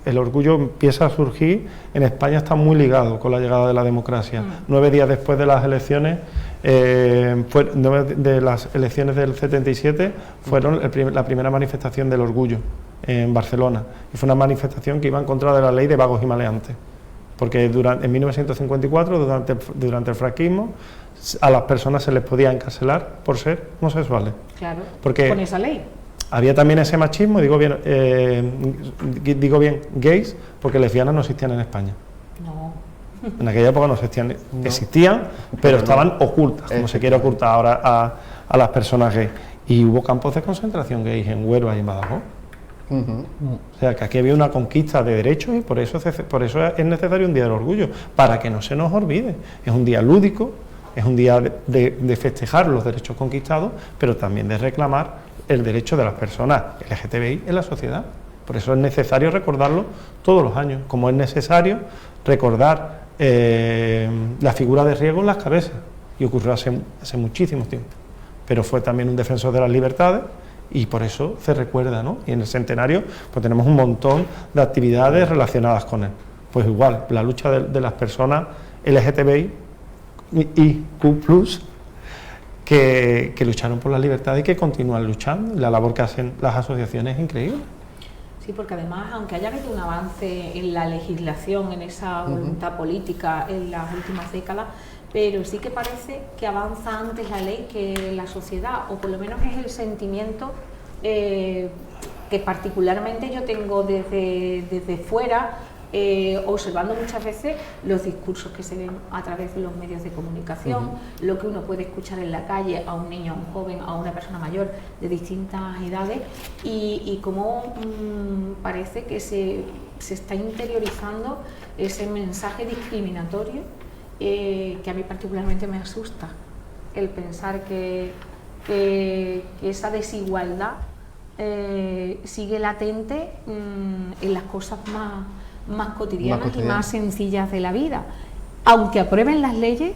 El orgullo empieza a surgir, en España está muy ligado con la llegada de la democracia. 9 días después de las elecciones, de las elecciones del 77, fueron la primera manifestación del orgullo en Barcelona. Y fue una manifestación que iba en contra de la ley de vagos y maleantes. Porque en 1954, durante el franquismo, a las personas se les podía encarcelar por ser homosexuales. Claro, Porque con esa ley. había también ese machismo, digo bien, gays, porque lesbianas no existían en España. No. En aquella época no existían, pero estaban ocultas, como se quiere ocultar ahora a las personas gays. Y hubo campos de concentración gays en Huelva y en Badajoz. O sea, que aquí había una conquista de derechos y por eso es necesario un día del orgullo, para que no se nos olvide. Es un día lúdico, es un día de festejar los derechos conquistados, pero también de reclamar el derecho de las personas LGTBI en la sociedad. Por eso es necesario recordarlo todos los años, como es necesario recordar la figura de Riego en las cabezas, y ocurrió hace muchísimo tiempo. Pero fue también un defensor de las libertades, y por eso se recuerda, ¿no? Y en el centenario pues tenemos un montón de actividades relacionadas con él. Pues igual, la lucha de las personas LGTBI y Q+, que lucharon por la libertad y que continúan luchando. La labor que hacen las asociaciones es increíble. Sí, porque además, aunque haya habido un avance en la legislación, en esa voluntad política en las últimas décadas, pero sí que parece que avanza antes la ley que la sociedad, o por lo menos es el sentimiento que particularmente yo tengo desde fuera, observando muchas veces los discursos que se ven a través de los medios de comunicación, lo que uno puede escuchar en la calle a un niño, a un joven, a una persona mayor de distintas edades, y cómo parece que se está interiorizando ese mensaje discriminatorio que a mí particularmente me asusta, el pensar que esa desigualdad sigue latente en las cosas más cotidianas y más sencillas de la vida. Aunque aprueben las leyes,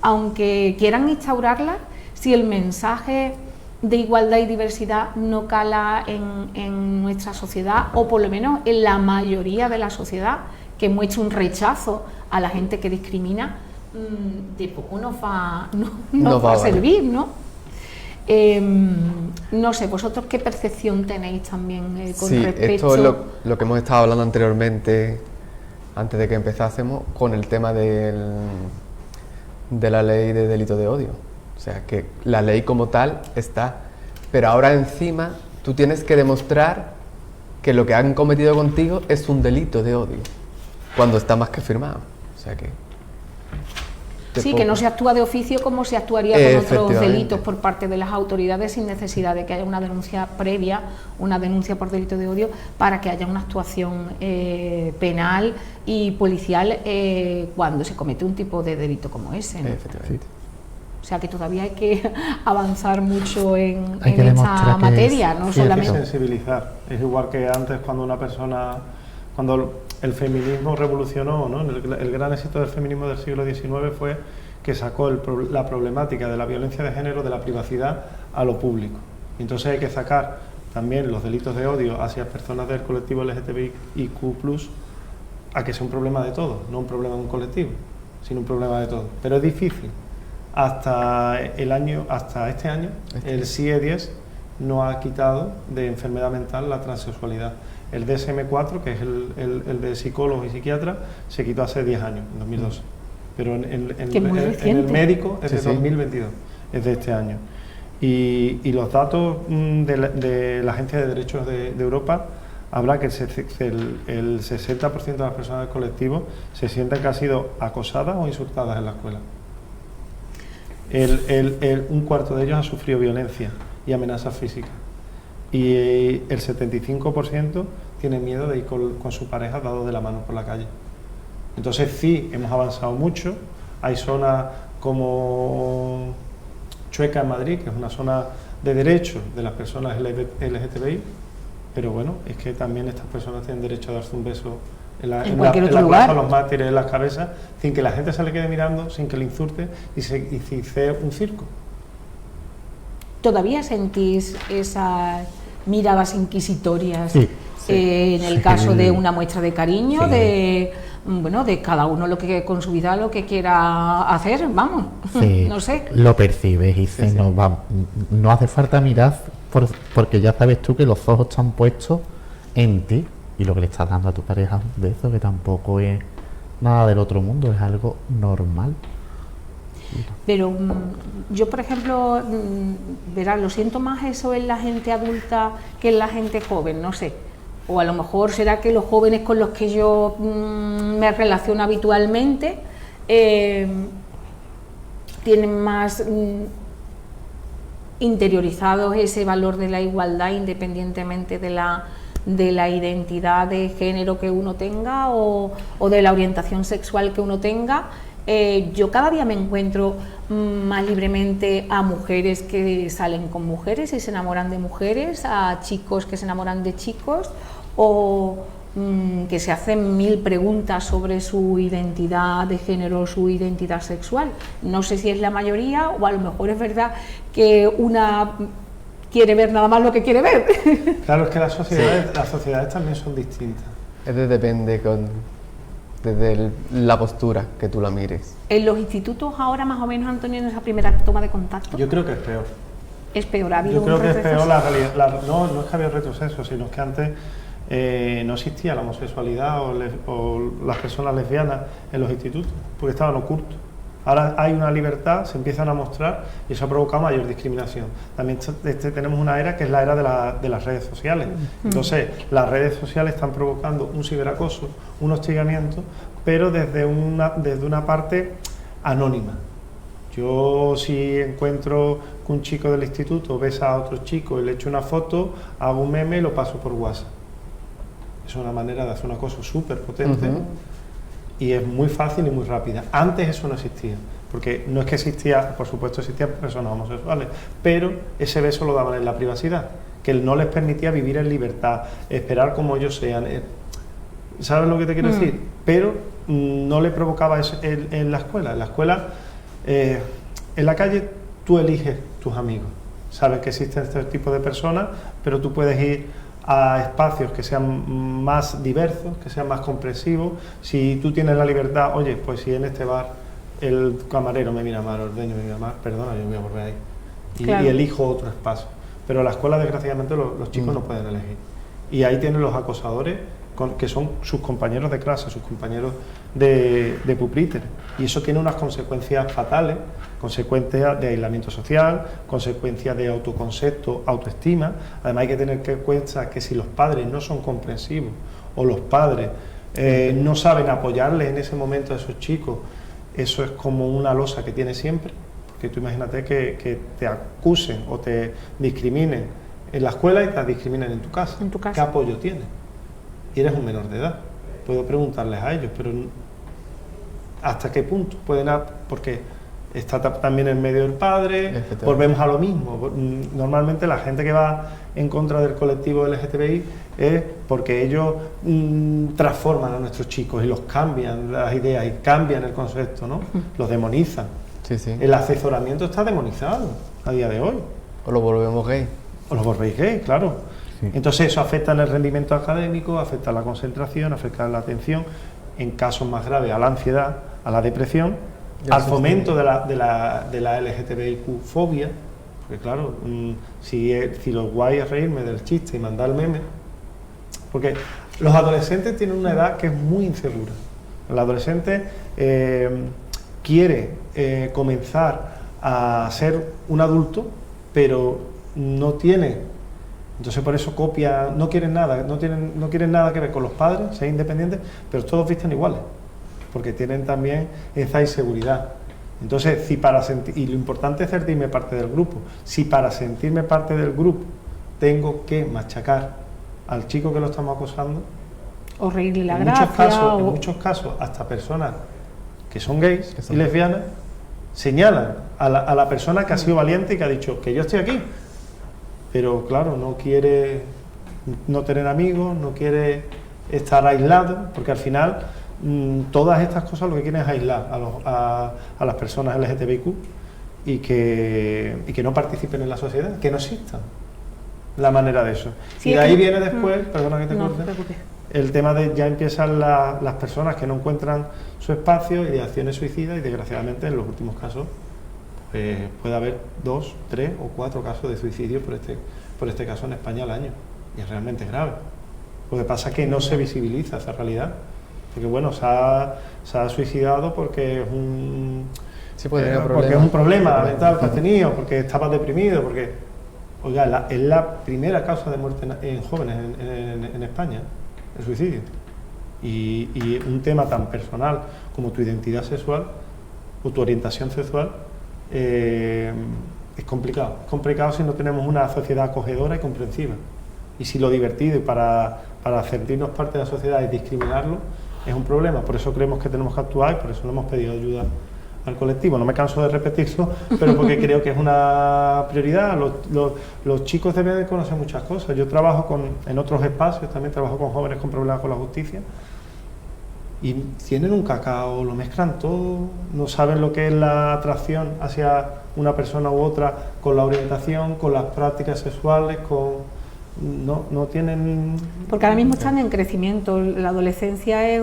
aunque quieran instaurarlas, si el mensaje de igualdad y diversidad no cala en nuestra sociedad, o por lo menos en la mayoría de la sociedad, que muestra un rechazo a la gente que discrimina, de poco nos va a servir, ¿no? No sé, vosotros qué percepción tenéis también con respecto... Esto es lo que hemos estado hablando anteriormente, antes de que empezásemos, con el tema de la ley de delito de odio. O sea, que la ley como tal está, pero ahora encima tú tienes que demostrar que lo que han cometido contigo es un delito de odio, cuando está más que firmado. O sea que... Sí, que no se actúa de oficio como se actuaría con otros delitos por parte de las autoridades, sin necesidad de que haya una denuncia previa, una denuncia por delito de odio, para que haya una actuación penal y policial cuando se comete un tipo de delito como ese, ¿no? Efectivamente. O sea que todavía hay que avanzar mucho en esta materia, no solamente... Hay que sensibilizar. Es igual que antes, cuando una persona... Cuando el feminismo revolucionó, ¿no? El gran éxito del feminismo del siglo XIX fue que sacó la problemática de la violencia de género de la privacidad a lo público. Y entonces hay que sacar también los delitos de odio hacia personas del colectivo LGTBIQ+, a que sea un problema de todos, no un problema de un colectivo, sino un problema de todos. Pero es difícil. Hasta este año, el CIE-10 no ha quitado de enfermedad mental la transexualidad. El DSM-4, que es el de psicólogos y psiquiatras, se quitó hace 10 años, en 2012. Pero en el médico es de 2022, es de este año. Y los datos de la Agencia de Derechos de Europa habla que el 60% de las personas del colectivo se sienten que han sido acosadas o insultadas en la escuela. Un cuarto de ellos ha sufrido violencia y amenazas físicas. Y el 75% tiene miedo de ir con su pareja dado de la mano por la calle. Entonces sí, hemos avanzado mucho. Hay zonas como Chueca en Madrid, que es una zona de derechos de las personas LGTBI, pero bueno, es que también estas personas tienen derecho a darse un beso en cualquier otro la lugar, plaza, los mártires, en las cabezas, sin que la gente se le quede mirando, sin que le insulte y sin ser un circo. ¿Todavía sentís esas miradas inquisitorias Sí, en el caso sí, de una muestra de cariño, sí, de cada uno con su vida lo que quiera hacer, vamos, sí, no sé? lo percibes y dices, no hace falta mirar porque ya sabes tú que los ojos están puestos en ti y lo que le estás dando a tu pareja un beso, que tampoco es nada del otro mundo, es algo normal. Pero yo, por ejemplo, verás, lo siento más eso en la gente adulta que en la gente joven, no sé. O a lo mejor será que los jóvenes con los que yo me relaciono habitualmente tienen más interiorizados ese valor de la igualdad, independientemente de de la identidad de género que uno tenga o de la orientación sexual que uno tenga. Yo cada día me encuentro más libremente a mujeres que salen con mujeres y se enamoran de mujeres, a chicos que se enamoran de chicos, o que se hacen 1000 preguntas sobre su identidad de género, su identidad sexual. No sé si es la mayoría, o a lo mejor es verdad que una quiere ver nada más lo que quiere ver. Claro, es que las sociedades también son distintas. Depende desde la postura que tú la mires. En los institutos ahora más o menos, Antonio, en esa primera toma de contacto. Yo creo que es peor. Es peor, ha habido Yo creo un que es retroceso. peor la realidad. No es que había retroceso, sino que antes no existía la homosexualidad o las personas lesbianas en los institutos, porque estaban ocultos. Ahora hay una libertad, se empiezan a mostrar y eso ha provocado mayor discriminación. También tenemos una era que es la era de las redes sociales. Entonces, las redes sociales están provocando un ciberacoso, un hostigamiento, pero desde una parte anónima. Yo, si encuentro que un chico del instituto besa a otro chico y le echo una foto, hago un meme y lo paso por WhatsApp. Es una manera de hacer una cosa súper potente. Y es muy fácil y muy rápida. Antes eso no existía, porque no es que existía, por supuesto existían personas homosexuales, pero ese beso lo daban en la privacidad, que no les permitía vivir en libertad, esperar como ellos sean. ¿Sabes lo que te quiero decir? Pero no le provocaba eso en la escuela. En la escuela, en la calle, tú eliges tus amigos. Sabes que existen este tipo de personas, pero tú puedes ir a espacios que sean más diversos, que sean más comprensivos. Si tú tienes la libertad, oye, pues si en este bar el camarero me mira mal, el ordeño me mira mal, perdona, yo me voy a volver ahí. Claro. Y elijo otro espacio. Pero en la escuela, desgraciadamente, los chicos no pueden elegir. Y ahí tienen los acosadores, que son sus compañeros de clase, sus compañeros de pupitre. Y eso tiene unas consecuencias fatales, consecuencias de aislamiento social, consecuencias de autoconcepto, autoestima. Además hay que tener en cuenta que si los padres no son comprensivos o los padres no saben apoyarles en ese momento a esos chicos, eso es como una losa que tiene siempre. Porque tú imagínate que te acusen o te discriminen en la escuela y te discriminen en tu casa. En tu casa. ¿Qué apoyo tienes? Y eres un menor de edad. Puedo preguntarles a ellos, pero ¿hasta qué punto pueden? Porque está también en medio del padre, volvemos a lo mismo. Normalmente la gente que va en contra del colectivo LGTBI es porque ellos transforman a nuestros chicos y los cambian las ideas y cambian el concepto, ¿no? Los demonizan. Sí, sí. El asesoramiento está demonizado a día de hoy. O lo volvemos gay. O los volvéis gay, claro. Sí. Entonces eso afecta en el rendimiento académico, afecta a la concentración, afecta a la atención, en casos más graves a la ansiedad, a la depresión, al fomento de la LGTBIQ-fobia, porque claro, si lo guay es reírme del chiste y mandar el meme, porque los adolescentes tienen una edad que es muy insegura. El adolescente quiere comenzar a ser un adulto, pero no tiene. Entonces por eso copia, no quieren nada que ver con los padres, ser independientes, pero todos visten iguales, porque tienen también esa inseguridad. Entonces, y lo importante es sentirme parte del grupo. Si para sentirme parte del grupo tengo que machacar al chico que lo estamos acosando, O reírle la en gracia. muchos casos, hasta personas que son gays y lesbianas señalan a la persona que ha sido valiente y que ha dicho que yo estoy aquí. Pero claro, no quiere no tener amigos, no quiere estar aislado, porque al final todas estas cosas lo que quieren es aislar a las personas LGTBIQ y que no participen en la sociedad, que no existan la manera de eso. Sí, y de ahí viene después, perdona que te no corte, te preocupes. el tema de ya empiezan las personas que no encuentran su espacio y de acciones suicidas, y desgraciadamente en los últimos casos puede haber 2, 3 o 4 casos de suicidio por este caso en España al año, y es realmente grave. Lo que pasa es que no se visibiliza esa realidad, porque bueno, se ha suicidado porque es un problema mental que has tenido, porque estaba deprimido, porque oiga, es la primera causa de muerte en jóvenes en España, el suicidio. Y un tema tan personal como tu identidad sexual o tu orientación sexual es complicado. Es complicado si no tenemos una sociedad acogedora y comprensiva. Y si lo divertido y para sentirnos parte de la sociedad es discriminarlo, es un problema. Por eso creemos que tenemos que actuar y por eso le hemos pedido ayuda al colectivo. No me canso de repetirlo, pero porque creo que es una prioridad. Los chicos deben de conocer muchas cosas. Yo trabajo en otros espacios, también trabajo con jóvenes con problemas con la justicia, y tienen un cacao, lo mezclan todo, no saben lo que es la atracción hacia una persona u otra, con la orientación, con las prácticas sexuales, no tienen... Porque ahora mismo están en crecimiento, la adolescencia es,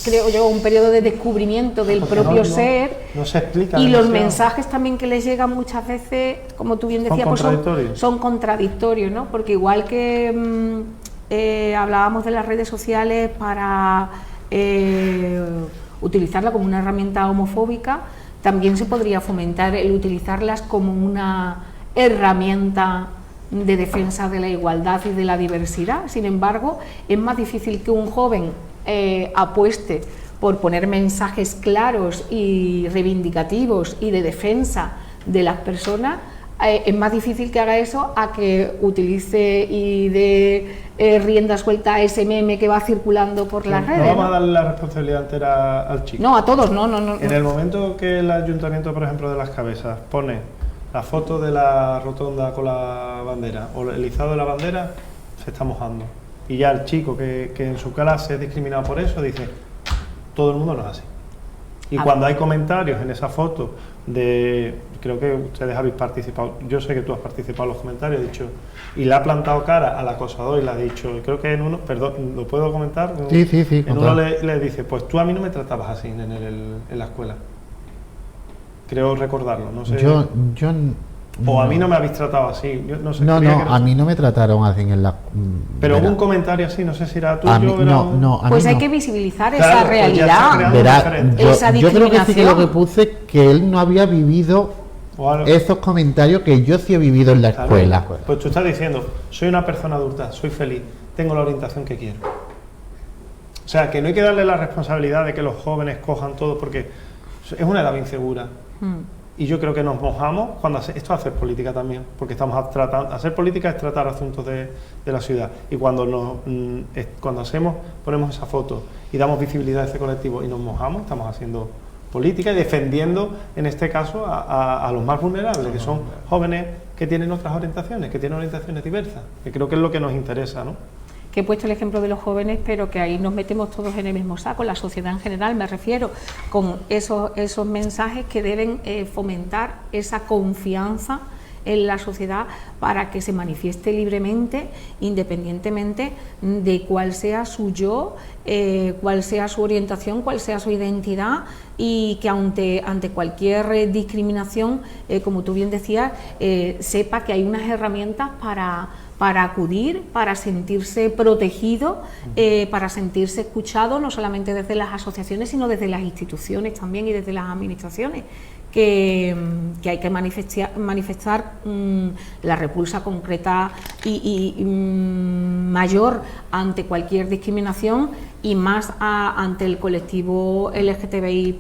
creo yo, un periodo de descubrimiento del propio ser, no se explica y los demasiado. mensajes también que les llegan muchas veces, como tú bien decías, son contradictorios, ¿no? Porque igual que hablábamos de las redes sociales para utilizarla como una herramienta homofóbica, también se podría fomentar el utilizarlas como una herramienta de defensa de la igualdad y de la diversidad. Sin embargo, es más difícil que un joven apueste por poner mensajes claros y reivindicativos y de defensa de las personas. Es más difícil que haga eso a que utilice y dé rienda suelta a ese meme que va circulando por las redes. No vamos a darle la responsabilidad entera al chico. No, a todos, no. En el momento que el ayuntamiento, por ejemplo, de Las Cabezas pone la foto de la rotonda con la bandera o el izado de la bandera, se está mojando. Y ya el chico que en su clase es discriminado por eso dice, todo el mundo no es así. Y cuando hay comentarios en esa foto creo que ustedes habéis participado, yo sé que tú has participado en los comentarios, dicho, y le ha plantado cara al acosador y le ha dicho, creo que en uno, perdón, ¿lo puedo comentar? Sí. En uno le dice, pues tú a mí no me tratabas así en la escuela. Creo recordarlo, no sé. O a mí no me habéis tratado así, yo no sé. A mí no me trataron así en la... Pero hubo un comentario así, no sé si era tuyo o pues hay que visibilizar esa realidad, esa yo creo que sí, que lo que discriminación. puse que él no había vivido esos comentarios que yo sí he vivido en la escuela. Pues tú estás diciendo, soy una persona adulta, soy feliz, tengo la orientación que quiero. O sea, que no hay que darle la responsabilidad de que los jóvenes cojan todo, porque es una edad insegura. Y yo creo que nos mojamos cuando esto es hacer política también, porque estamos tratando, hacer política es tratar asuntos de la ciudad. Y cuando ponemos esa foto y damos visibilidad a ese colectivo y nos mojamos, estamos haciendo política y defendiendo, en este caso, a los más vulnerables, que son jóvenes que tienen otras orientaciones, que tienen orientaciones diversas, que creo que es lo que nos interesa, ¿no? Que he puesto el ejemplo de los jóvenes, pero que ahí nos metemos todos en el mismo saco, la sociedad en general, me refiero, con esos mensajes que deben fomentar esa confianza en la sociedad para que se manifieste libremente, independientemente de cuál sea su yo, cuál sea su orientación, cuál sea su identidad, y que ante cualquier discriminación, como tú bien decías, sepa que hay unas herramientas para acudir, para sentirse protegido, para sentirse escuchado, no solamente desde las asociaciones, sino desde las instituciones también y desde las administraciones, que hay que manifestar la repulsa concreta y mayor ante cualquier discriminación, y más ante el colectivo LGTBI+,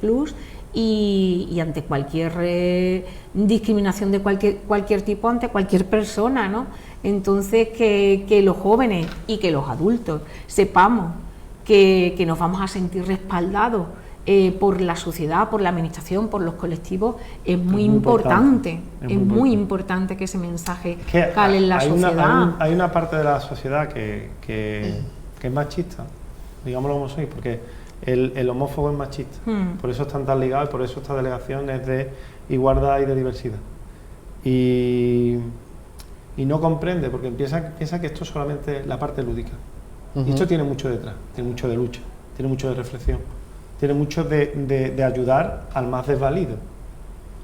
y ante cualquier discriminación de cualquier tipo, ante cualquier persona, ¿no? Entonces, que los jóvenes y que los adultos sepamos que nos vamos a sentir respaldados por la sociedad, por la administración, por los colectivos, es muy importante. Es muy importante que ese mensaje cale en la sociedad. Hay una parte de la sociedad que es machista, digámoslo como soy, porque el homófobo es machista. Por eso están tan ligados y por eso esta delegación es de igualdad y de diversidad. Y no comprende, porque piensa que esto es solamente la parte lúdica. Y esto tiene mucho detrás, tiene mucho de lucha, tiene mucho de reflexión, tiene mucho de ayudar al más desvalido,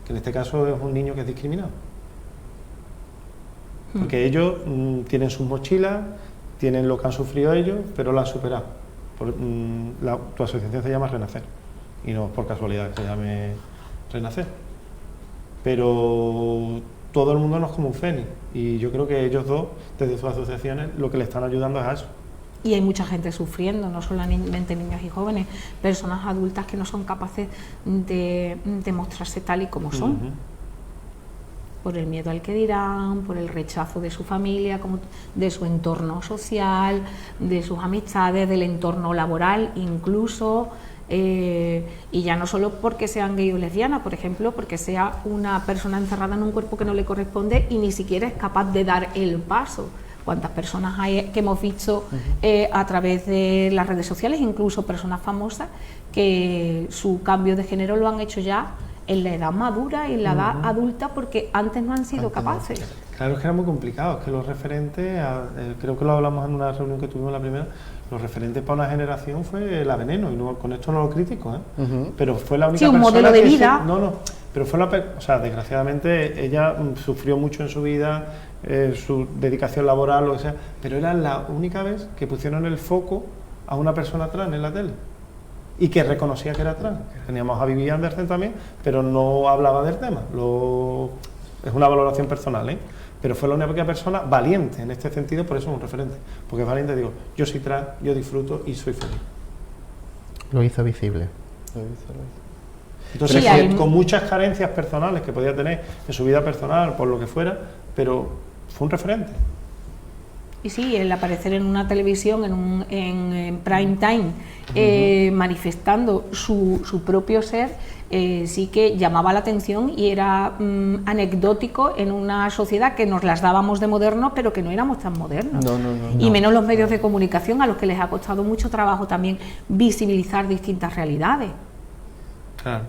que en este caso es un niño que es discriminado. Porque ellos tienen sus mochilas, tienen lo que han sufrido ellos, pero lo han superado. Tu asociación se llama Renacer, y no por casualidad que se llame Renacer. Pero todo el mundo no es como un fénix, y yo creo que ellos dos, desde sus asociaciones, lo que le están ayudando es a eso. Y hay mucha gente sufriendo, no solamente niños y jóvenes, personas adultas que no son capaces de mostrarse tal y como son. por el miedo al que dirán, por el rechazo de su familia, de su entorno social, de sus amistades, del entorno laboral incluso, y ya no solo porque sean gay o lesbianas, por ejemplo, porque sea una persona encerrada en un cuerpo que no le corresponde y ni siquiera es capaz de dar el paso. ¿Cuántas personas hay que hemos visto a través de las redes sociales, incluso personas famosas, que su cambio de género lo han hecho ya en la edad madura y en la edad adulta porque antes no han sido capaces? Claro, es que era muy complicado, es que los referentes, creo que lo hablamos en una reunión que tuvimos la primera, los referentes para una generación fue la Veneno, y no, con esto no lo critico, pero fue la única un persona modelo de que vida. pero fue o sea, desgraciadamente ella sufrió mucho en su vida, su dedicación laboral, lo que sea, pero era la única vez que pusieron el foco a una persona trans en la tele y que reconocía que era trans. Teníamos a Vivi Andersen también, pero no hablaba del tema. Es una valoración personal, pero fue la única persona valiente en este sentido, por eso es un referente, porque es valiente, digo, yo soy trans, yo disfruto y soy feliz. Lo hizo visible. Entonces, Sí, con muchas carencias personales que podía tener en su vida personal, por lo que fuera, pero fue un referente. Y sí, el aparecer en una televisión, en prime time, manifestando su propio ser, sí que llamaba la atención y era anecdótico en una sociedad que nos las dábamos de modernos, pero que no éramos tan modernos. Y menos los medios de comunicación, a los que les ha costado mucho trabajo también visibilizar distintas realidades. Claro.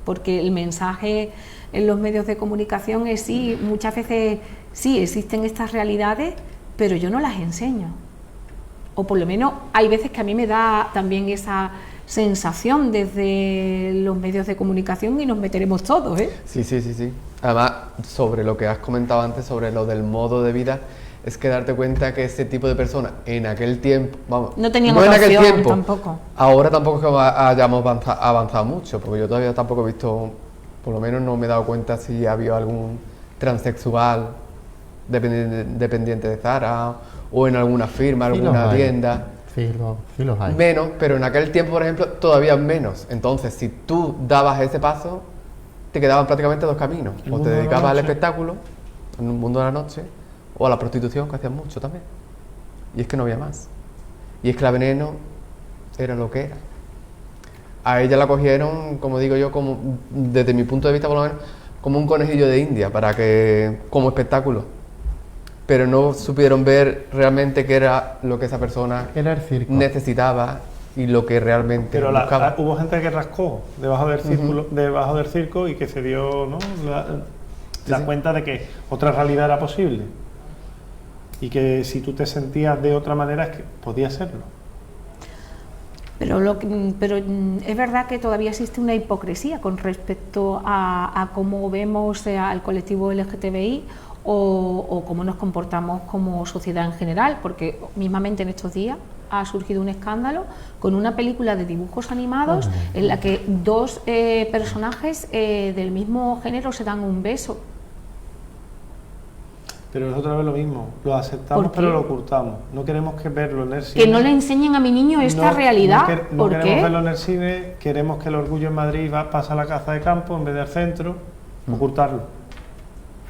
Porque el mensaje en los medios de comunicación es sí, muchas veces sí existen estas realidades, pero yo no las enseño. O por lo menos hay veces que a mí me da también esa sensación desde los medios de comunicación, y nos meteremos todos, ¿eh? Sí. Además, sobre lo que has comentado antes, sobre lo del modo de vida, es que darte cuenta que ese tipo de personas en aquel tiempo, vamos, No tenían en otra aquel opción tiempo, tampoco. ahora tampoco es que hayamos avanzado mucho, porque yo todavía tampoco he visto, por lo menos no me he dado cuenta si ha habido algún transexual dependiente de Zara o en alguna firma, Sí, alguna los hay. tienda. Sí los hay. Menos, pero en aquel tiempo, por ejemplo, todavía menos. Entonces, si tú dabas ese paso, te quedaban prácticamente dos caminos. El O mundo te de la dedicabas al noche. espectáculo, en un mundo de la noche, o a la prostitución, que hacían mucho también. Y es que no había más. Y es que la Veneno era lo que era. A ella la cogieron, como digo yo, como desde mi punto de vista por lo menos, como un conejillo de India, como espectáculo. Pero no supieron ver realmente qué era lo que esa persona Era el circo. necesitaba y lo que realmente Pero buscaba. hubo gente que rascó debajo del círculo, debajo del circo, y que se dio, ¿no?, la sí. cuenta de que otra realidad era posible. Y que si tú te sentías de otra manera, es que podía serlo. Pero es verdad que todavía existe una hipocresía con respecto a cómo vemos al colectivo LGTBI o cómo nos comportamos como sociedad en general, porque mismamente en estos días ha surgido un escándalo con una película de dibujos animados en la que dos personajes del mismo género se dan un beso. Pero es otra vez lo mismo, lo aceptamos ¿Por qué? pero lo ocultamos. No queremos verlo en el cine. Que no le enseñen a mi niño esta realidad. No ¿Por queremos qué? verlo en el cine, queremos que el orgullo en Madrid pasa a la caza de campo en vez del centro, ocultarlo.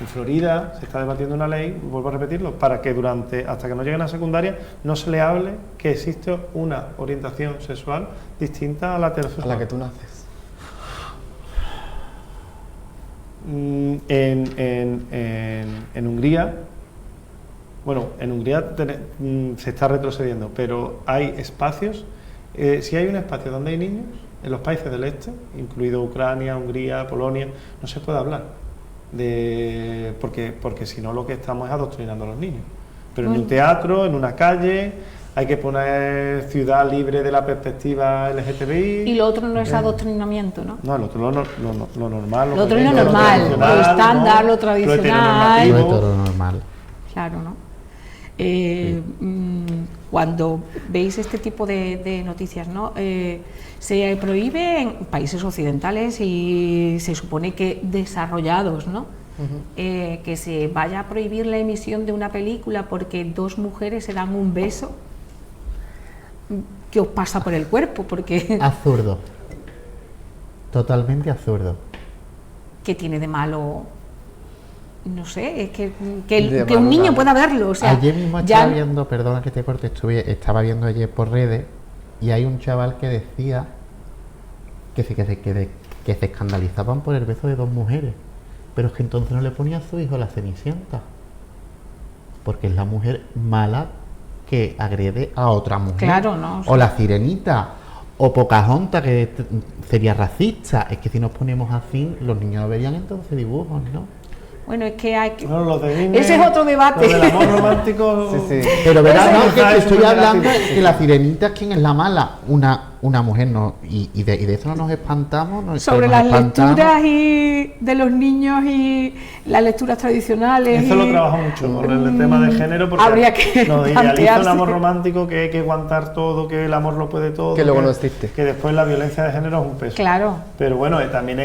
En Florida se está debatiendo una ley, vuelvo a repetirlo, para que hasta que no lleguen a secundaria, no se le hable que existe una orientación sexual distinta a la heterosexual. A la que tú naces. En Hungría, bueno, en Hungría se está retrocediendo, pero hay espacios, si hay un espacio donde hay niños, en los países del este, incluido Ucrania, Hungría, Polonia, no se puede hablar, porque si no lo que estamos es adoctrinando a los niños. Pero en un teatro, en una calle, hay que poner ciudad libre de la perspectiva LGTBI. Y lo otro no es adoctrinamiento, ¿no? No, lo otro lo normal. Lo otro es lo correcto, normal, tradicional, lo estándar, ¿no? lo tradicional. heteronormativo. No es todo normal. Claro, ¿no? Cuando veis este tipo de noticias, ¿no? Se prohíbe en países occidentales y se supone que desarrollados, ¿no? Que se vaya a prohibir la emisión de una película porque dos mujeres se dan un beso. ¿Qué os pasa por el cuerpo? Porque Absurdo. Totalmente absurdo. ¿qué tiene de malo no sé, es que De un niño madrugada. pueda verlo. O sea, ayer mismo ya estaba viendo, perdona que te corte, estaba viendo ayer por redes y hay un chaval que decía que se escandalizaban por el beso de dos mujeres, pero es que entonces no le ponía a su hijo la Cenicienta, porque es la mujer mala que agrede a otra mujer. Claro, ¿no? O la Sirenita, o Pocahontas, que sería racista. Es que si nos ponemos así, los niños no verían entonces dibujos, ¿no? Bueno, es que hay que... Bueno, los de Disney, Ese es otro debate. Los del amor romántico. Sí, sí. Pero verás, Eso no, es que te estoy súper hablando negativo. que la Sirenita, ¿quién es la mala? Una mujer, ¿no? Y de eso no nos espantamos. ¿No? Sobre Nos las espantamos. lecturas y de los niños y las lecturas tradicionales. Eso lo y- trabajo mucho con el tema de género, porque habría que nos idealiza plantearse. un amor romántico, que hay que aguantar todo, que el amor lo puede todo. Que luego no existe. Que después la violencia de género es un peso. Claro. Pero bueno, también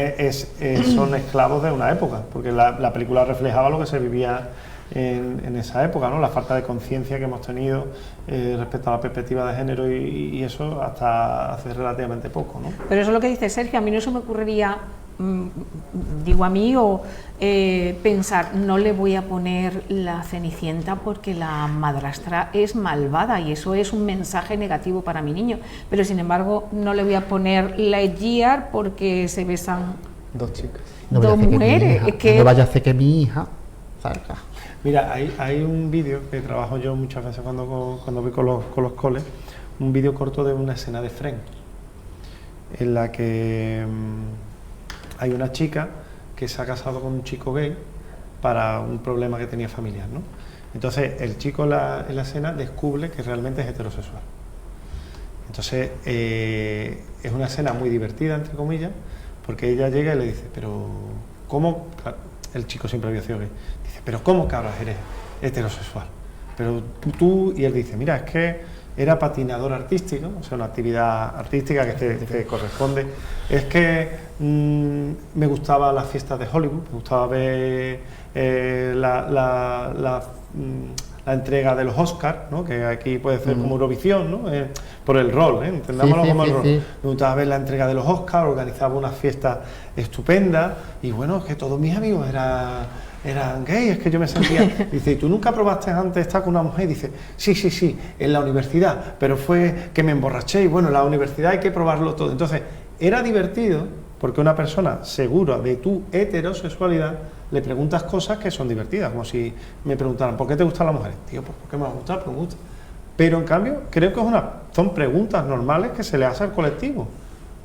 son esclavos de una época, porque la película reflejaba lo que se vivía en esa época, ¿no? La falta de conciencia que hemos tenido respecto a la perspectiva de género y eso hasta hace relativamente poco, ¿no? Pero eso es lo que dice Sergio, a mí no se me ocurriría, digo a mí, o pensar, no le voy a poner la Cenicienta porque la madrastra es malvada y eso es un mensaje negativo para mi niño, pero sin embargo no le voy a poner la Lightyear porque se besan Dos chicas. No vaya a dos ser que mi mujeres, hija- es que... no vaya a ser que mi hija salga. Mira, hay un vídeo que trabajo yo muchas veces cuando voy con los coles, un vídeo corto de una escena de Friends, en la que hay una chica que se ha casado con un chico gay para un problema que tenía familiar, ¿no? Entonces el chico en la escena descubre que realmente es heterosexual. Entonces es una escena muy divertida, entre comillas, porque ella llega y le dice, pero ¿cómo? El chico siempre había sido gay. Dice, pero ¿cómo cabras eres heterosexual? Pero tú, y él dice, mira, es que era patinador artístico, o sea, una actividad artística que te corresponde. Es que me gustaban las fiestas de Hollywood, me gustaba ver la entrega de los Oscars, ¿no? Que aquí puede ser como Eurovisión, ¿no? Por el rol, entendámoslo Sí, sí, como el sí, rol. sí. Me gustaba ver la entrega de los Oscars, organizaba una fiesta estupenda y bueno, es que todos mis amigos eran gays, es que yo me sentía... Dice, ¿y tú nunca probaste antes estar con una mujer? Dice, sí, en la universidad, pero fue que me emborraché y bueno, en la universidad hay que probarlo todo. Entonces, era divertido porque una persona segura de tu heterosexualidad le preguntas cosas que son divertidas, como si me preguntaran, ¿por qué te gustan las mujeres? Tío, pues ¿por qué me va a gustar? Pues me gusta. Pero en cambio, creo que son preguntas normales que se le hace al colectivo.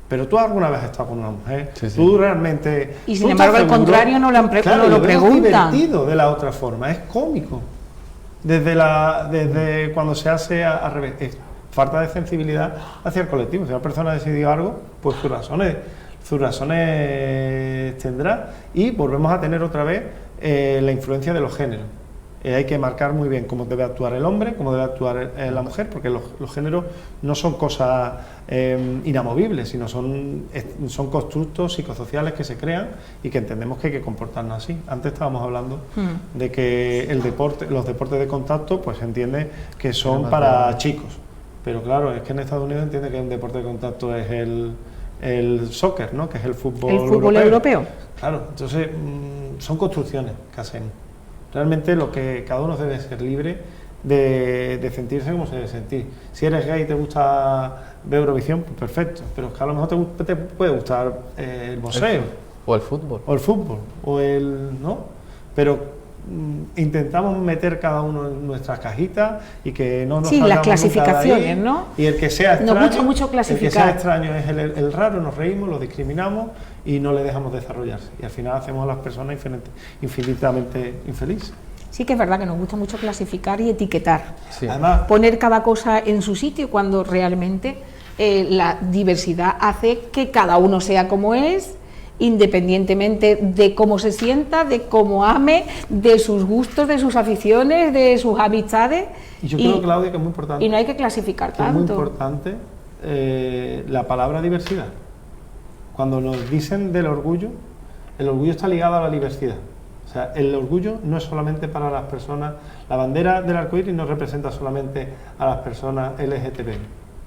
Pero tú alguna vez has estado con una mujer, Sí, sí. tú realmente... Y sin tú embargo, estás al contrario, no lo Claro, lo vemos preguntan. divertido de la otra forma, es cómico. Desde cuando se hace al revés, es falta de sensibilidad hacia el colectivo. Si una persona ha decidido algo, pues sus razones tendrá, y volvemos a tener otra vez la influencia de los géneros. Hay que marcar muy bien cómo debe actuar el hombre, cómo debe actuar la mujer, porque los géneros no son cosas inamovibles, sino son constructos psicosociales que se crean y que entendemos que hay que comportarnos así. Antes estábamos hablando de que los deportes de contacto, pues se entiende que son para chicos, pero claro, es que en Estados Unidos entiende que un deporte de contacto es el soccer, ¿no? Que es el fútbol europeo. Claro, entonces son construcciones que hacemos. Realmente lo que cada uno debe ser libre de sentirse como se debe sentir. Si eres gay y te gusta ver Eurovisión, pues perfecto, pero es que a lo mejor te puede gustar el boxeo, O el fútbol. o el fútbol, ¿no? Pero intentamos meter cada uno en nuestras cajitas y que no nos Sí, las salgamos nunca de ahí. clasificaciones, ¿no? Y el que sea Nos extraño, gusta mucho el que clasificar. sea extraño es el raro, nos reímos, lo discriminamos y no le dejamos desarrollarse. Y al final hacemos a las personas infinitamente infelices. Sí que es verdad que nos gusta mucho clasificar y etiquetar. Sí. Además, Poner cada cosa en su sitio cuando realmente la diversidad hace que cada uno sea como es, independientemente de cómo se sienta, de cómo ame, de sus gustos, de sus aficiones, de sus amistades. y yo creo, Claudia, que es muy importante. Y no hay que clasificar que es muy tanto. importante la palabra diversidad. Cuando nos dicen del orgullo, el orgullo está ligado a la diversidad. O sea, el orgullo no es solamente para las personas, la bandera del arcoíris no representa solamente a las personas LGTB,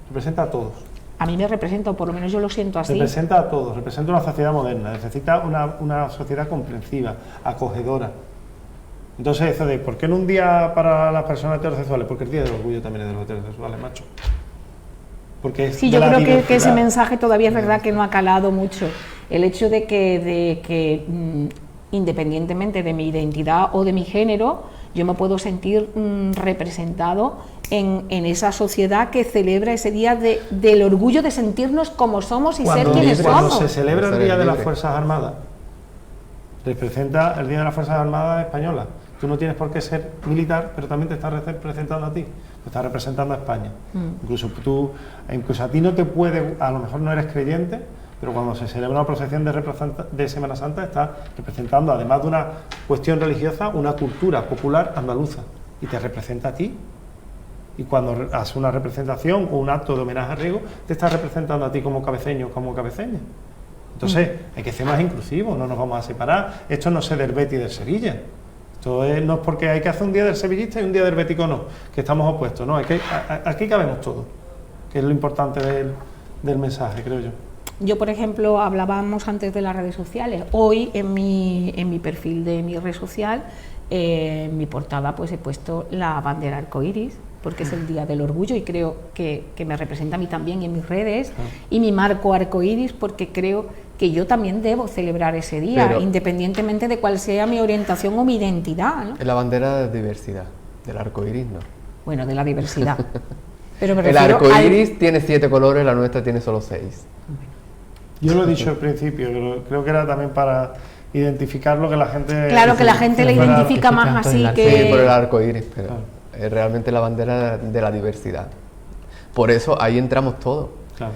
representa a todos. A mí me representa, o por lo menos yo lo siento así. Representa a todos, representa una sociedad moderna, necesita una sociedad comprensiva, acogedora. Entonces eso de, ¿por qué en un día para las personas heterosexuales? Porque el día del orgullo también es de los heterosexuales, macho. Porque es Sí, de yo la creo que ese diversidad. mensaje todavía es verdad que no ha calado mucho. El hecho de que independientemente de mi identidad o de mi género, yo me puedo sentir representado en esa sociedad que celebra ese día del orgullo de sentirnos como somos y ser quienes Cuando somos. se celebra el Ser Día de las libre. Fuerzas Armadas, representa el Día de las Fuerzas Armadas Españolas. Tú no tienes por qué ser militar, pero también te estás representando a ti, te estás representando a España. Incluso a ti no te puede, a lo mejor no eres creyente, pero cuando se celebra una procesión de Semana Santa, estás representando, además de una cuestión religiosa, una cultura popular andaluza, y te representa a ti. Y cuando haces una representación o un acto de homenaje a Riego, te estás representando a ti como cabeceño, como cabeceña. Entonces, hay que ser más inclusivos, no nos vamos a separar. Esto no es del Betis y del Sevilla. Esto no es porque hay que hacer un día del sevillista y un día del bético no, que estamos opuestos. No, aquí cabemos todos, que es lo importante del mensaje, creo yo. Yo, por ejemplo, hablábamos antes de las redes sociales. Hoy en mi perfil de mi red social, en mi portada, pues he puesto la bandera arcoíris, porque es el Día del Orgullo y creo que me representa a mí también en mis redes, y mi marco arcoíris porque creo que yo también debo celebrar ese día, Pero independientemente de cuál sea mi orientación o mi identidad, ¿no? es la bandera de diversidad, del arco iris no. Bueno, de la diversidad. Pero me El refiero arco al- iris tiene 7 colores, la nuestra tiene solo 6. Yo lo he dicho al principio, creo que era también para identificar lo que la gente... Claro que la gente le fuera- identifica que más tanto así en la- Sí, que... por el arco iris, pero Claro. es realmente la bandera de la diversidad. Por eso ahí entramos todos. Claro.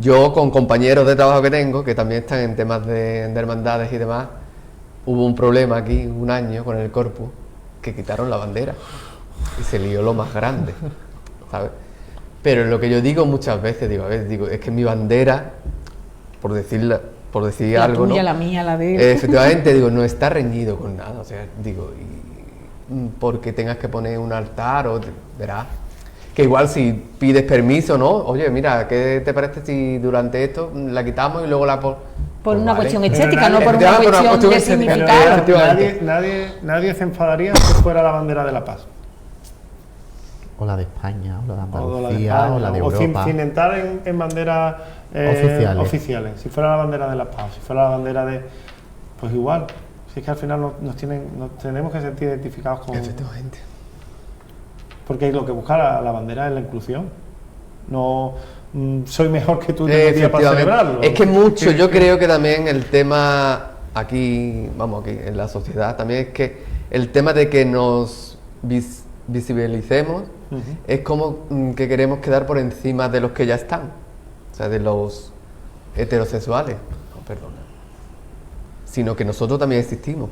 Yo con compañeros de trabajo que tengo, que también están en temas de hermandades y demás, hubo un problema aquí un año con el Corpus, que quitaron la bandera y se lió lo más grande, ¿sabes? Pero lo que yo digo muchas veces, digo, a ver, digo, es que mi bandera, por decir la algo, tuya, ¿no? la mía, la de él. Efectivamente, digo, no está reñido con nada, o sea, digo, porque tengas que poner un altar o verás. Que igual si pides permiso, ¿no? Oye, mira, ¿qué te parece si durante esto la quitamos y luego la Por pues una vale. cuestión Pero estética, no nadie- por una efectivamente, por una cuestión de cuestión estética. significado. Efectivamente. Nadie se enfadaría si fuera la bandera de la paz. O la de España, o la de O la de Andalucía, España, o la de o Europa. sin entrar en banderas oficiales. Si fuera la bandera de la paz, si fuera la bandera de... Pues igual. Si es que al final nos tenemos que sentir identificados con... Efectivamente. Porque lo que busca la bandera es la inclusión. No soy mejor que tú tengo día para Efectivamente. celebrarlo. Es que mucho, yo creo que también el tema aquí, vamos, aquí en la sociedad, también es que el tema de que nos visibilicemos Ujú. es como que queremos quedar por encima de los que ya están, o sea, de los heterosexuales, no, perdona, sino que nosotros también existimos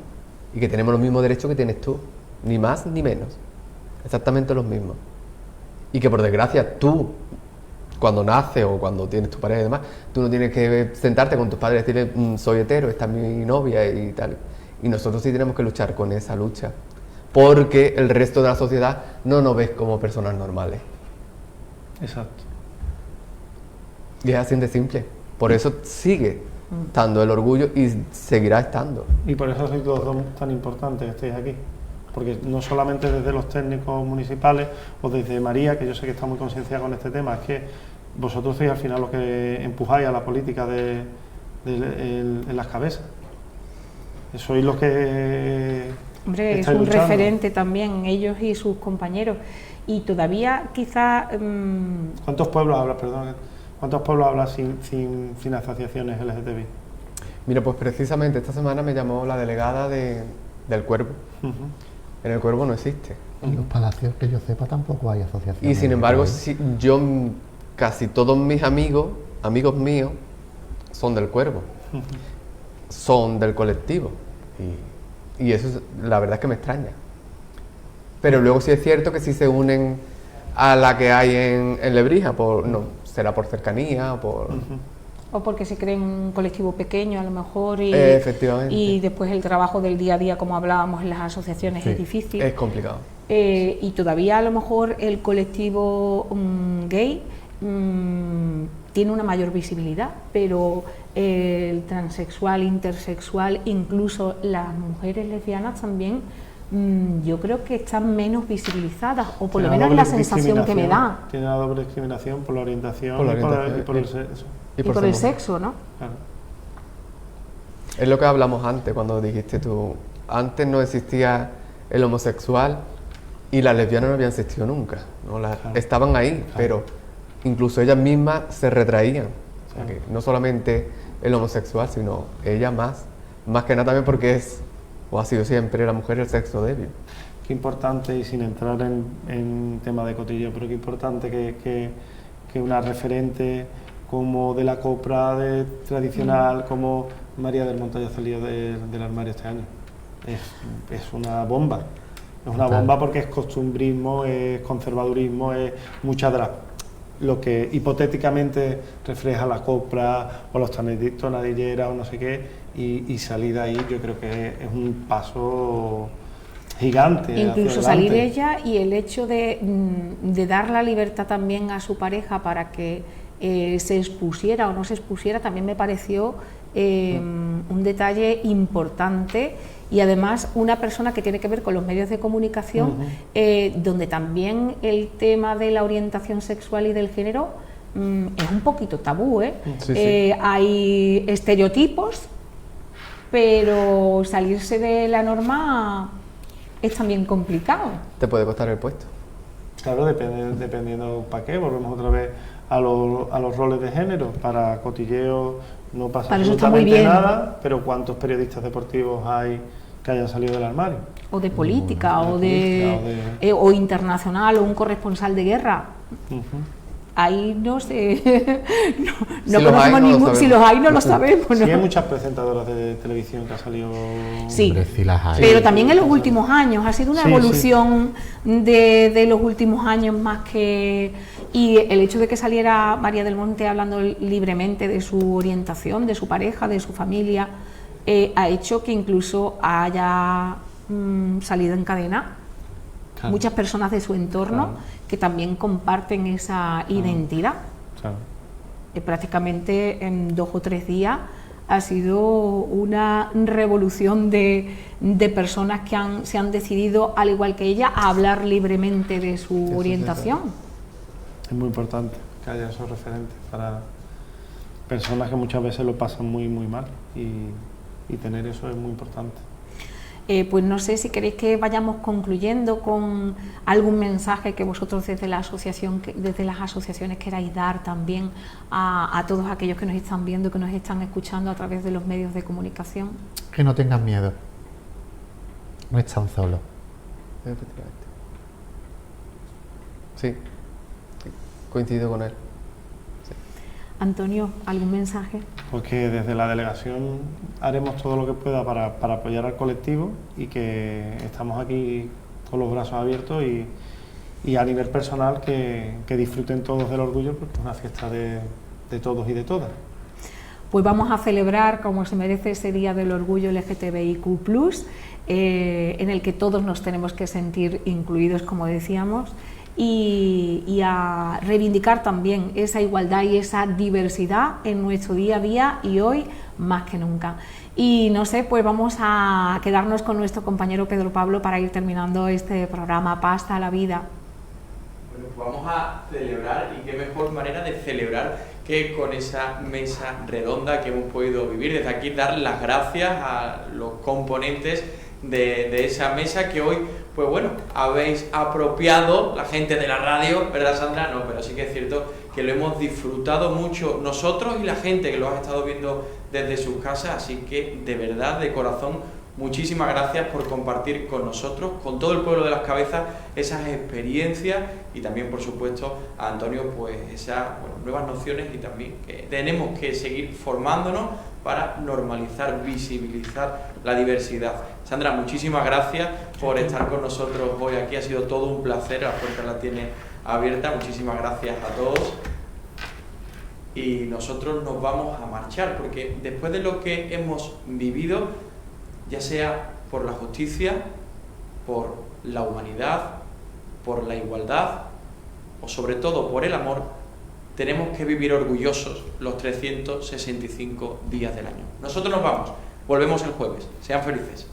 y que tenemos los mismos derechos que tienes tú, ni más ni menos, exactamente los mismos. Y que por desgracia tú, cuando naces o cuando tienes tu pareja y demás, tú no tienes que sentarte con tus padres y decirle, soy hetero, esta es mi novia y tal. Y nosotros sí tenemos que luchar con esa lucha, porque el resto de la sociedad no nos ve como personas normales. Exacto. Y es así de simple. Por eso sigue estando el orgullo y seguirá estando. Y por eso sois los dos tan importantes que estéis aquí. Porque no solamente desde los técnicos municipales o desde María, que yo sé que está muy concienciada con este tema, es que vosotros sois al final los que empujáis a la política en las cabezas. Sois los que Hombre, es estáis un luchando. referente también, ellos y sus compañeros. Y todavía quizá... ¿Cuántos pueblos hablas, perdón? ¿Cuántos pueblos hablas sin asociaciones LGTBI? Mira, pues precisamente esta semana me llamó la delegada del Cuervo. Ujú. En el Cuervo no existe. En los palacios que yo sepa tampoco hay asociaciones. Y sin embargo, ¿eh? sí, casi todos mis amigos míos, son del Cuervo, son del colectivo. Y eso la verdad es que me extraña. Pero luego sí es cierto que sí se unen a la que hay en Lebrija, será por cercanía o por... o porque se creen un colectivo pequeño a lo mejor Efectivamente. y después el trabajo del día a día, como hablábamos en las asociaciones, Sí. es difícil. Es complicado. Y todavía a lo mejor el colectivo gay tiene una mayor visibilidad, pero el transexual, intersexual, incluso las mujeres lesbianas también yo creo que están menos visibilizadas, o por lo Tiene menos una es la doble sensación que me da. Tiene una doble discriminación por la orientación, Por la y por orientación, y por el sexo. Y por el ser sexo, ¿no? Claro. Es lo que hablamos antes, cuando dijiste tú, antes no existía el homosexual y las lesbianas no habían existido nunca, ¿no? Estaban ahí, pero incluso ellas mismas se retraían. O sea, que no solamente el homosexual, sino ella más que nada también porque es, o ha sido siempre, la mujer el sexo débil. Qué importante, y sin entrar en tema de cotilleo, pero qué importante que una referente como de la copra tradicional, como María del Monte haya salido del armario este año. Es una bomba. Es una bomba porque es costumbrismo, es conservadurismo, es mucha lo que hipotéticamente refleja la copra o los tonadilleras o no sé qué, y salir de ahí yo creo que es un paso gigante. Incluso salir ella y el hecho de dar la libertad también a su pareja para que se expusiera o no se expusiera, también me pareció un detalle importante, y además una persona que tiene que ver con los medios de comunicación, donde también el tema de la orientación sexual y del género es un poquito tabú, ¿eh? Sí. Hay estereotipos, pero salirse de la norma es también complicado. Te puede costar el puesto. Claro, dependiendo para qué, volvemos otra vez a los roles de género. Para cotilleo no pasa Para eso está muy absolutamente bien. nada, pero ¿cuántos periodistas deportivos hay que hayan salido del armario? O de política, De o política, o internacional, o un corresponsal de guerra. Ahí no sé, no Si los hay, conocemos no lo ningún, si sabemos. los hay no lo sabemos, Sí, hay ¿no? muchas presentadoras de televisión que han salido. Sí, Hombre, sí las hay. pero también en los últimos años, ha sido una Sí, evolución de los últimos años más que... Y el hecho de que saliera María del Monte hablando libremente de su orientación, de su pareja, de su familia, ha hecho que incluso haya salido en cadena Claro. muchas personas de su entorno que también comparten esa identidad. Claro. Prácticamente en 2 o 3 días ha sido una revolución de personas que se han decidido, al igual que ella, a hablar libremente de su orientación. Es muy importante que haya esos referentes para personas que muchas veces lo pasan muy, muy mal, y tener eso es muy importante. Pues no sé si queréis que vayamos concluyendo con algún mensaje que vosotros desde la asociación, desde las asociaciones queráis dar también a todos aquellos que nos están viendo, que nos están escuchando a través de los medios de comunicación. Que no tengan miedo. No están solos. Efectivamente. Sí, coincido con él. Antonio, ¿algún mensaje? Porque desde la delegación haremos todo lo que pueda para apoyar al colectivo, y que estamos aquí con los brazos abiertos, y a nivel personal que disfruten todos del orgullo, porque es una fiesta de todos y de todas. Pues vamos a celebrar como se merece ese Día del Orgullo LGTBIQ+, en el que todos nos tenemos que sentir incluidos, como decíamos, y a reivindicar también esa igualdad y esa diversidad en nuestro día a día, y hoy más que nunca. Y no sé, pues vamos a quedarnos con nuestro compañero Pedro Pablo para ir terminando este programa Pasta a la Vida. Bueno, pues vamos a celebrar, y qué mejor manera de celebrar que con esa mesa redonda que hemos podido vivir. Desde aquí dar las gracias a los componentes de esa mesa que hoy, pues bueno, habéis apropiado, la gente de la radio, ¿verdad, Sandra? No, pero sí que es cierto que lo hemos disfrutado mucho nosotros y la gente que lo ha estado viendo desde sus casas, así que de verdad, de corazón, muchísimas gracias por compartir con nosotros, con todo el pueblo de Las Cabezas, esas experiencias, y también, por supuesto, a Antonio, pues esas nuevas nociones, y también que tenemos que seguir formándonos para normalizar, visibilizar la diversidad. Sandra, muchísimas gracias por estar con nosotros hoy aquí, ha sido todo un placer, la puerta la tiene abierta, muchísimas gracias a todos. Y nosotros nos vamos a marchar, porque después de lo que hemos vivido, ya sea por la justicia, por la humanidad, por la igualdad, o sobre todo por el amor, tenemos que vivir orgullosos los 365 días del año. Nosotros nos vamos, volvemos el jueves. Sean felices.